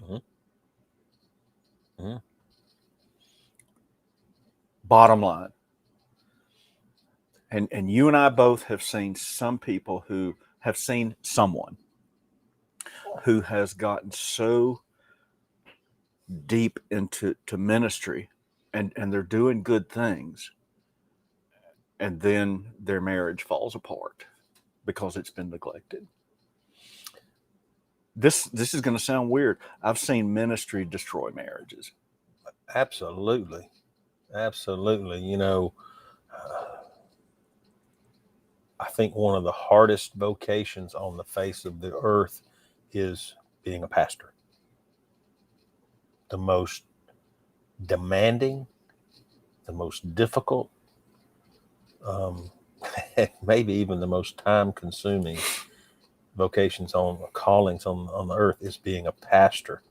Bottom line. And you and I both have seen some people who have seen someone who has gotten so deep into ministry and they're doing good things, and then their marriage falls apart because it's been neglected. This is going to sound weird. I've seen ministry destroy marriages. Absolutely. Absolutely. You know, I think one of the hardest vocations on the face of the earth is being a pastor. The most demanding, the most difficult, maybe even the most time-consuming callings on the earth is being a pastor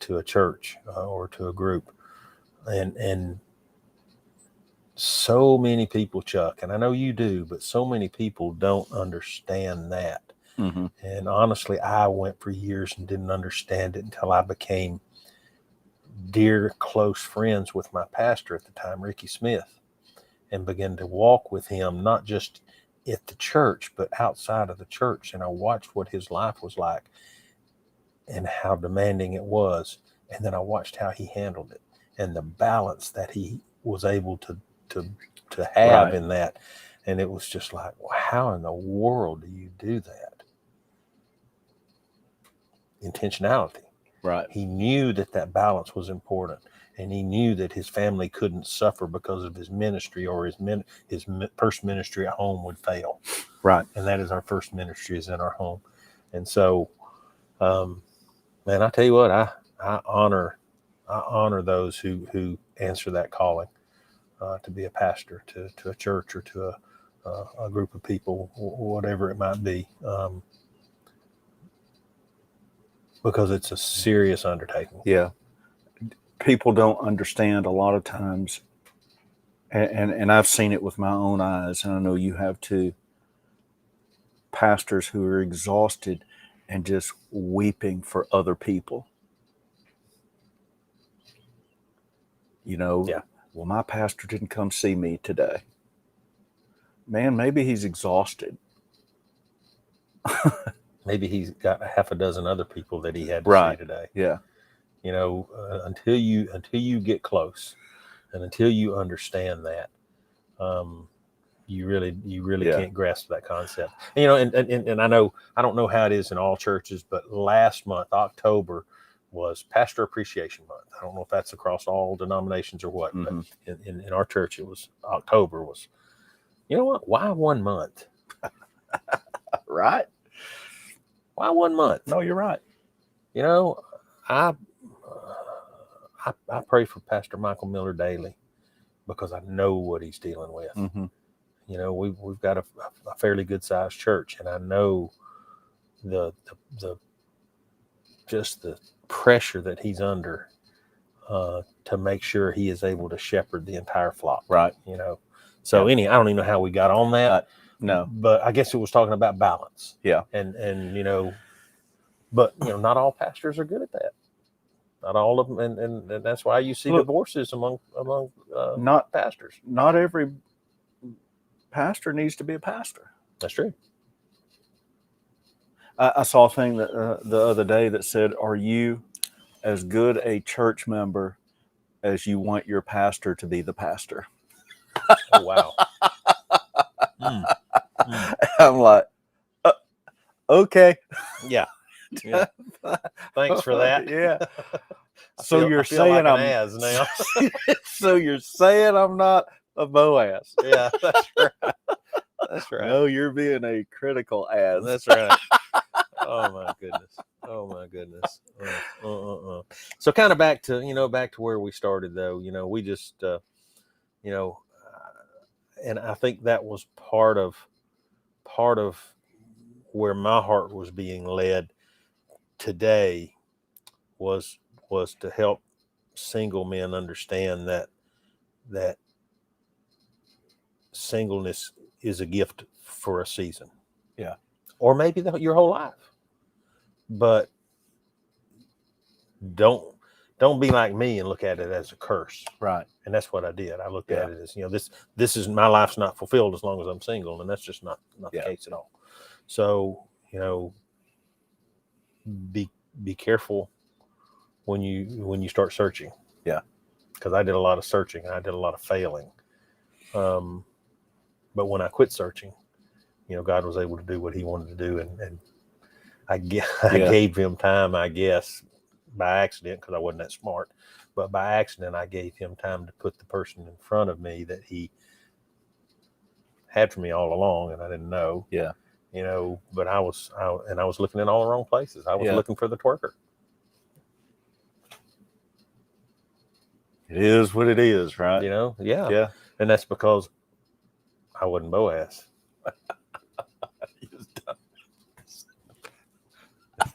to a church or to a group. And so many people, Chuck, and I know you do, but so many people don't understand that. And honestly, I went for years and didn't understand it until I became dear, close friends with my pastor at the time, Ricky Smith, and began to walk with him, not just at the church, but outside of the church. And I watched what his life was like and how demanding it was. And then I watched how he handled it and the balance that he was able to have in that. And it was just like, well, how in the world do you do that? Intentionality. Right. He knew that balance was important, and he knew that his family couldn't suffer because of his ministry, or his first ministry at home would fail. Right. And that is our first ministry is in our home. And so, man, I tell you what, I honor those who answer that calling to be a pastor to a church or to a group of people, whatever it might be. Because it's a serious undertaking. Yeah. People don't understand a lot of times, and I've seen it with my own eyes, and I know you have too, pastors who are exhausted and just weeping for other people. You know, well, my pastor didn't come see me today. Man, maybe he's exhausted. Maybe he's got a half a dozen other people that he had to see today. Yeah. You know, until you get close, and until you understand that, you really can't grasp that concept. And, you know, and I know, I don't know how it is in all churches, but last month, October, was Pastor Appreciation Month. I don't know if that's across all denominations or what, but in our church, it was October was. You know what? Why 1 month? Right. Why 1 month? No, you're right. You know, I pray for Pastor Michael Miller daily because I know what he's dealing with. You know, we've got a fairly good sized church, and I know the just the pressure that he's under to make sure he is able to shepherd the entire flock. Right. You know, so I don't even know how we got on that. No, but I guess it was talking about balance. Yeah. And you know, but you know, not all pastors are good at that. Not all of them, and that's why you see divorces among not pastors. Not every pastor needs to be a pastor. That's true. I saw a thing that the other day that said, "Are you as good a church member as you want your pastor to be the pastor?" Oh, wow. I'm like, okay. Yeah. Thanks for that. Yeah. So you're saying like I'm now. So you're saying I'm not a Boaz? Yeah, that's right. That's right. No, you're being a critical ass. That's right. Oh my goodness. So kind of back to where we started though. You know, we just and I think that was part of where my heart was being led today was to help single men understand that singleness is a gift for a season. Yeah. or maybe your whole life. But don't be like me and look at it as a curse. Right. And that's what I did. I looked at it as, this is, my life's not fulfilled as long as I'm single, and that's just not the case at all. So, be careful when you start searching. Yeah. Because I did a lot of searching and I did a lot of failing. But when I quit searching, God was able to do what he wanted to do. And I gave him time, I guess, by accident, because I wasn't that smart. But by accident, I gave him time to put the person in front of me that he had for me all along, and I didn't know. Yeah. But I was looking in all the wrong places. I was looking for the twerker. It is what it is, right? Yeah. Yeah. And that's because I wasn't Boaz.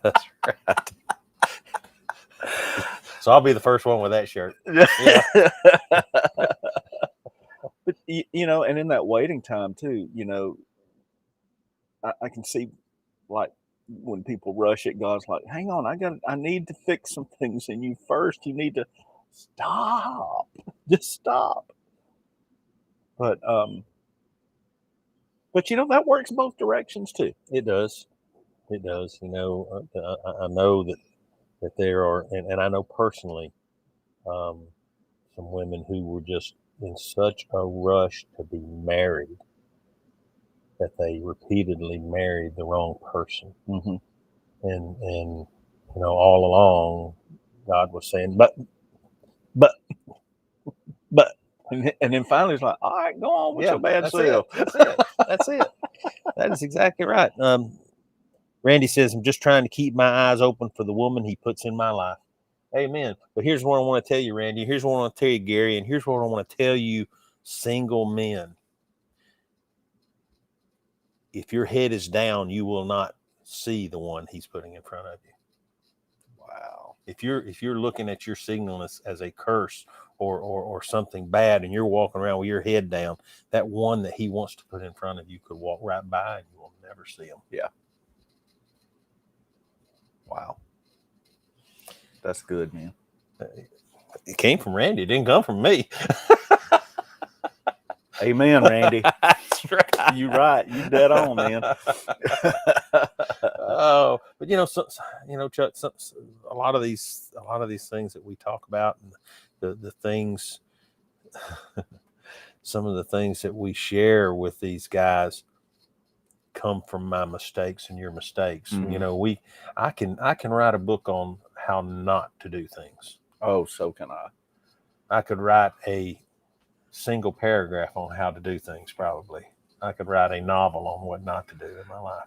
That's right. So I'll be the first one with that shirt. Yeah. But and in that waiting time too, I can see, like, when people rush it, God's like, hang on, I need to fix some things in you first. You need to stop. Just stop. But that works both directions too. It does. It does. I know that there are, and I know personally, some women who were just in such a rush to be married that they repeatedly married the wrong person. Mm-hmm. And all along, God was saying, but, and then finally it's like, all right, go on with your bad self. That's it. That is exactly right. Randy says, I'm just trying to keep my eyes open for the woman he puts in my life. Amen. But here's what I want to tell you, Randy. Here's what I want to tell you, Gary. And here's what I want to tell you, single men. If your head is down, you will not see the one he's putting in front of you. Wow. If you're looking at your singleness as a curse or something bad, and you're walking around with your head down, that one that he wants to put in front of you could walk right by and you will never see him. Yeah. Wow. That's good, man. It came from Randy. It didn't come from me. Amen, Randy. That's right. You're right. You dead on, man. Oh, but Chuck, a lot of these things that we talk about, and the things, some of the things that we share with these guys come from my mistakes and your mistakes. Mm-hmm. I can write a book on how not to do things. Oh, so can I. I could write a single paragraph on how to do things. Probably I could write a novel on what not to do in my life.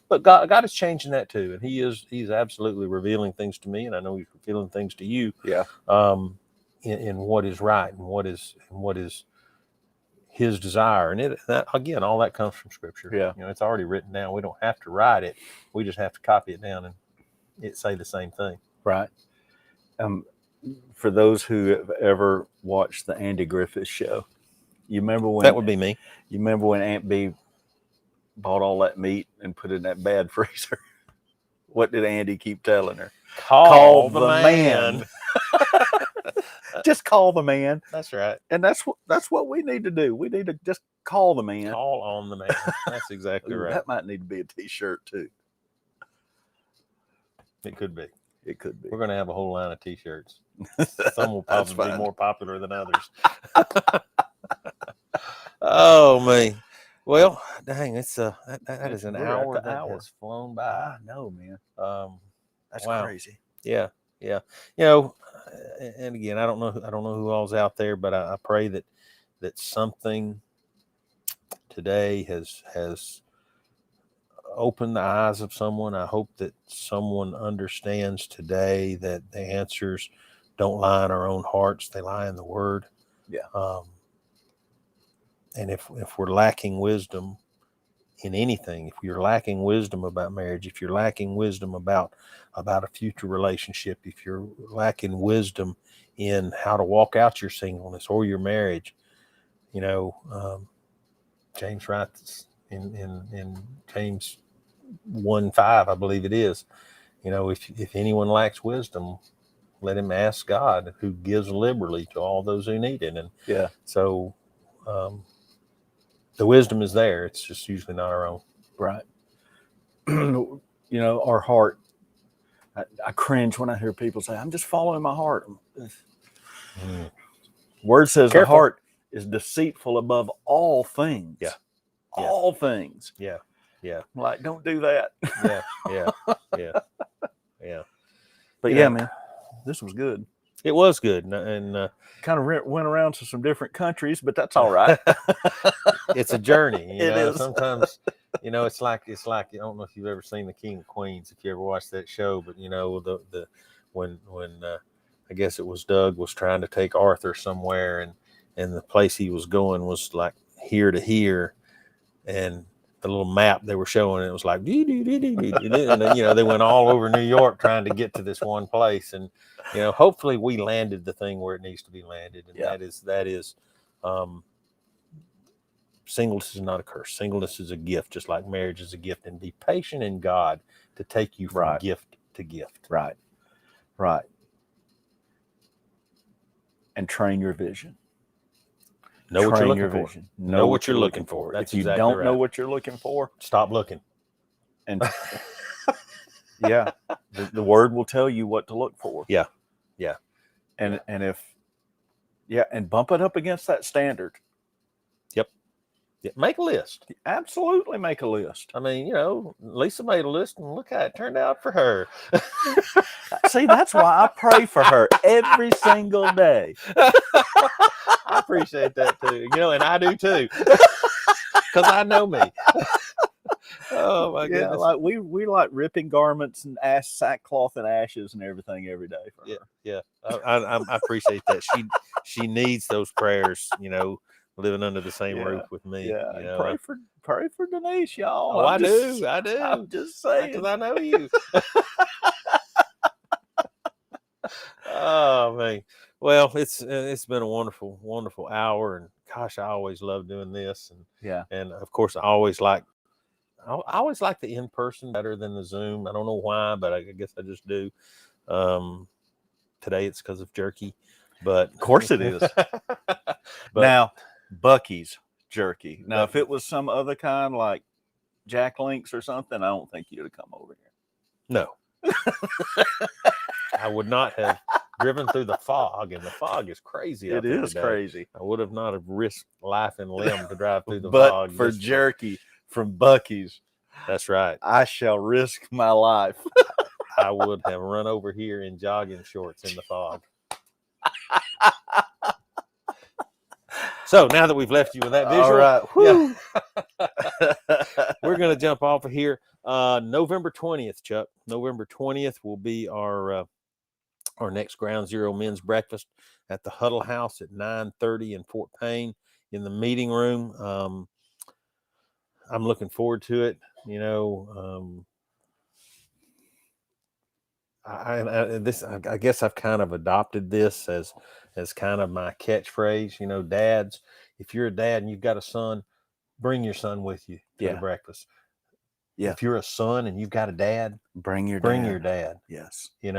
But God is changing that too, and He's absolutely revealing things to me, and I know He's revealing things to you. Yeah. In what is right and what is His desire, and again, all that comes from Scripture. Yeah. It's already written down. We don't have to write it. We just have to copy it down and it say the same thing. Right. For those who have ever watched the Andy Griffith Show, you remember when that would be me. You remember when Aunt Bee bought all that meat and put it in that bad freezer? What did Andy keep telling her? Call the man. Just call the man. That's right. And that's what we need to do. We need to just call the man. Call on the man. That's exactly right. That might need to be a T-shirt too. It could be. It could be. We're going to have a whole line of T-shirts. Some will probably be more popular than others. Oh man. Well, dang, it's that is an hour that has flown by. I know, man. That's crazy. Yeah. And again, I don't know who all's out there, but I pray that something today has opened the eyes of someone. I hope that someone understands today that the answers don't lie in our own hearts; they lie in the Word. Yeah. And if we're lacking wisdom in anything, if you're lacking wisdom about marriage, if you're lacking wisdom about a future relationship, if you're lacking wisdom in how to walk out your singleness or your marriage, James writes in James 1:5, I believe it is. If anyone lacks wisdom, let him ask God, who gives liberally to all those who need it. And so the wisdom is there. It's just usually not our own. Right. Our heart. I cringe when I hear people say, "I'm just following my heart." Word says the heart is deceitful above all things. Yeah. All things. Yeah. Like, don't do that. Yeah. But man, this was good. It was good, and kind of went around to some different countries, but that's all right. It's a journey. It is. Sometimes, it's like I don't know if you've ever seen The King of Queens, if you ever watched that show, but when I guess it was Doug was trying to take Arthur somewhere, and the place he was going was like here to here, and the little map they were showing, it was like, and they went all over New York trying to get to this one place. And, hopefully we landed the thing where it needs to be landed. And that is singleness is not a curse. Singleness is a gift, just like marriage is a gift. And be patient in God to take you from gift to gift. Right. And train your vision. Know what you're looking for. Know what you're looking for. That's if you don't know what you're looking for, stop looking. And the word will tell you what to look for. Yeah. And and bump it up against that standard. Yep. Yeah. Make a list. Absolutely make a list. I mean, Lisa made a list, and look how it turned out for her. See, that's why I pray for her every single day. I appreciate that too, and I do too, because I know me. Oh my goodness! Yeah, like we like ripping garments and sackcloth and ashes and everything every day for her. Yeah. I appreciate that. She needs those prayers, living under the same roof with me. Yeah, pray for Denise, y'all. Oh, I do. I'm just saying, because I know you. Oh man. Well, it's been a wonderful, wonderful hour, and gosh, I always love doing this, and of course, I always like the in person better than the Zoom. I don't know why, but I guess I just do. Today it's because of jerky, but of course it is. Now, Bucky's jerky. Now, if it was some other kind like Jack Link's or something, I don't think you'd have come over here. No, I would not have driven through the fog, and the fog is crazy. It is crazy. I would have not have risked life and limb to drive through the fog. But for jerky from Bucky's, that's right. I shall risk my life. I would have run over here in jogging shorts in the fog. So now that we've left you with that visual, all right. We're going to jump off of here. November 20th, Chuck. November 20th will be our next Ground Zero men's breakfast at the Huddle House at 9:30 in Fort Payne in the meeting room. I'm looking forward to it. I guess I've kind of adopted this as kind of my catchphrase. Dads, if you're a dad and you've got a son, bring your son with you to the breakfast. Yeah. If you're a son and you've got a dad, bring your dad. Yes. We've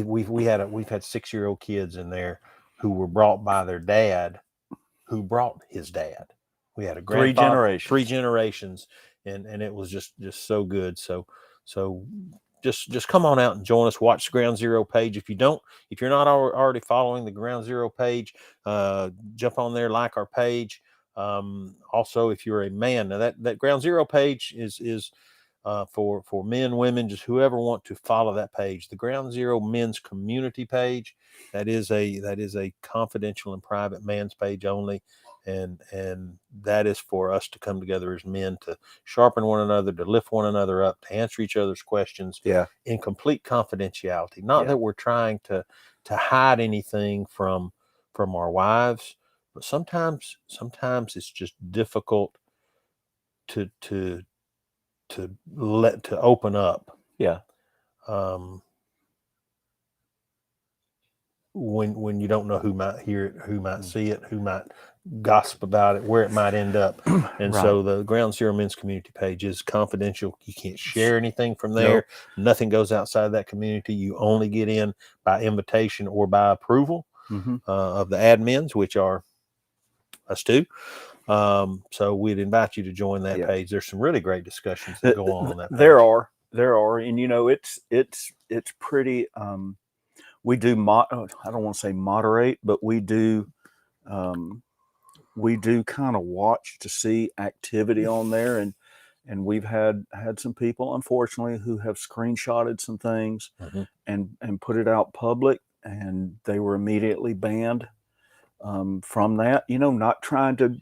had 6-year-old kids in there who were brought by their dad, who brought his dad. We had a grandfather, 3 generations, and it was just so good. So just come on out and join us. Watch the Ground Zero page. If you're not already following the Ground Zero page, jump on there, like our page. Also, if you're a man, now that Ground Zero page is for men, women, just whoever want to follow that page. The Ground Zero men's community page, that is a confidential and private man's page only. And that is for us to come together as men to sharpen one another, to lift one another up, to answer each other's questions in complete confidentiality. Not that we're trying to hide anything from our wives, but sometimes it's just difficult to open up. Yeah. When you don't know who might hear it, who might see it, who might gossip about it, where it might end up. And Right. so the Ground Zero Men's community page is confidential. You can't share anything from there. Nope. Nothing goes outside that community. You only get in by invitation or by approval of the admins, which are us two. So we'd invite you to join that page. There's some really great discussions that go on that page. There are, and you know, it's pretty. We do I don't want to say moderate, but we do kind of watch to see activity on there, and we've had some people, unfortunately, who have screenshotted some things and put it out public, and they were immediately banned from that. You know, not trying to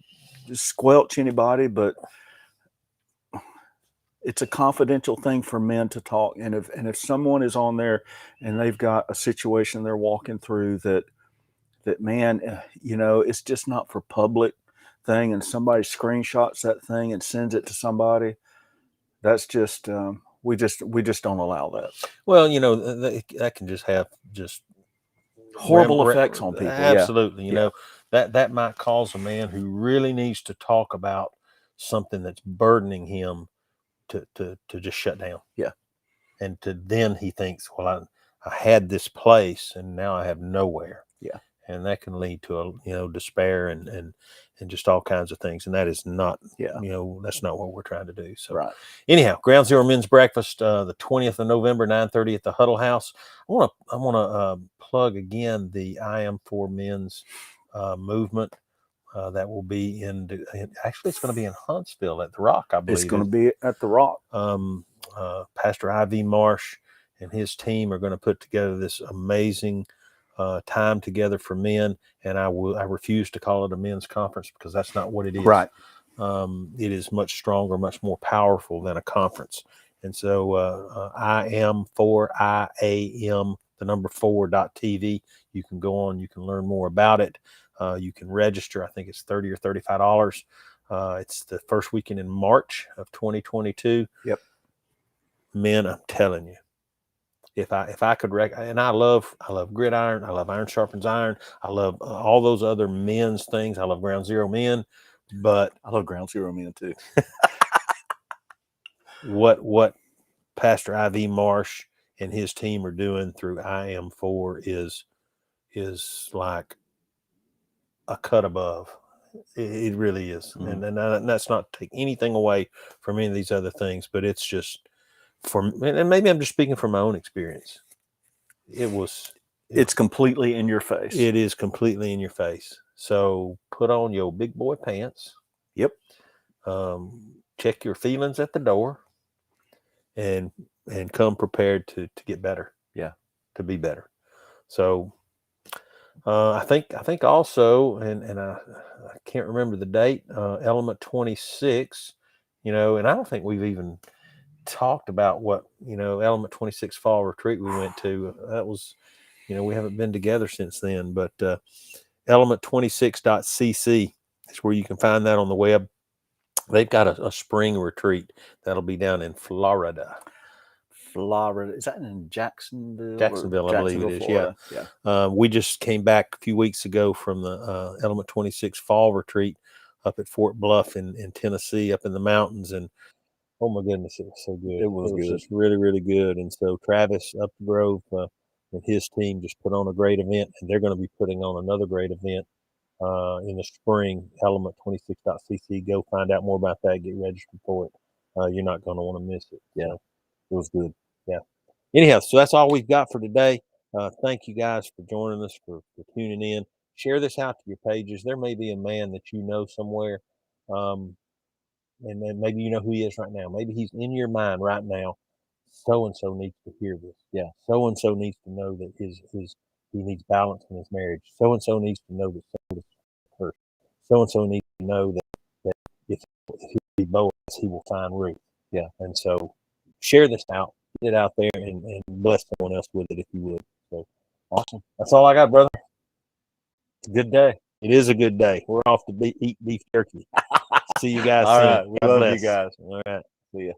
squelch anybody, but it's a confidential thing for men to talk. And if someone is on there and they've got a situation they're walking through that man, you know, it's just not for public thing, and somebody screenshots that thing and sends it to somebody, that's just we just don't allow that. Well, you know, that can just have just horrible effects on people. Absolutely. You know, that might cause a man who really needs to talk about something that's burdening him to just shut down. Yeah. And then he thinks, well, I had this place and now I have nowhere. Yeah. And that can lead to despair and just all kinds of things. And that is not, that's not what we're trying to do. So anyhow, Ground Zero Men's Breakfast, the 20th of November, 9:30 at the Huddle House. I want to plug again the I Am For Men's movement. That will be actually it's going to be in Huntsville at the Rock, I believe. It's going to be at the Rock. Pastor I.V. Marsh and his team are going to put together this amazing time together for men, and I refuse to call it a men's conference because that's not what it is. Right. It is much stronger, much more powerful than a conference. And so I am for IAM, the number 4.tv. You can go on, you can learn more about it. You can register. I think it's $30 or $35. It's the first weekend in March of 2022. Yep. Men, I'm telling you, if I could and I love gridiron. I love Iron Sharpens Iron. I love all those other men's things. I love Ground Zero Men, but I love Ground Zero Men too. What Pastor I.V. Marsh and his team are doing through IM4 is like a cut above. It really is. And that's not to take anything away from any of these other things, but it's just and maybe I'm just speaking from my own experience. It's completely in your face. It is completely in your face. So put on your big boy pants. Yep. Check your feelings at the door and come prepared to get better. Yeah. To be better. So I think also, and I can't remember the date, Element 26, and I don't think we've even talked about what, Element 26 fall retreat we went to. That was, we haven't been together since then, but element26.cc is where you can find that on the web. They've got a spring retreat that'll be down in Florida. Is that in Jacksonville? Jacksonville, I believe it is. Florida? Yeah. We just came back a few weeks ago from the Element 26 fall retreat up at Fort Bluff in Tennessee, up in the mountains, and oh my goodness, it was so good. It was good. Just really, really good. And so Travis Upgrove and his team just put on a great event, and they're going to be putting on another great event in the spring. Element26.cc. Go find out more about that. Get registered for it. You're not going to want to miss it. Yeah, it was good. Yeah. Anyhow, so that's all we've got for today. Thank you guys for joining us, for tuning in. Share this out to your pages. There may be a man that you know somewhere, and then maybe you know who he is right now. Maybe he's in your mind right now. So-and-so needs to hear this. Yeah. So-and-so needs to know that he needs balance in his marriage. So-and-so needs to know that so-and-so needs to know that if he bows, he will find Ruth. Yeah. And so share this out. Get it out there and bless someone else with it if you would. So awesome. That's all I got, brother. It's a good day. It is a good day. We're off to eat beef jerky. See you guys all soon. Right. We love you guys. All right. See ya.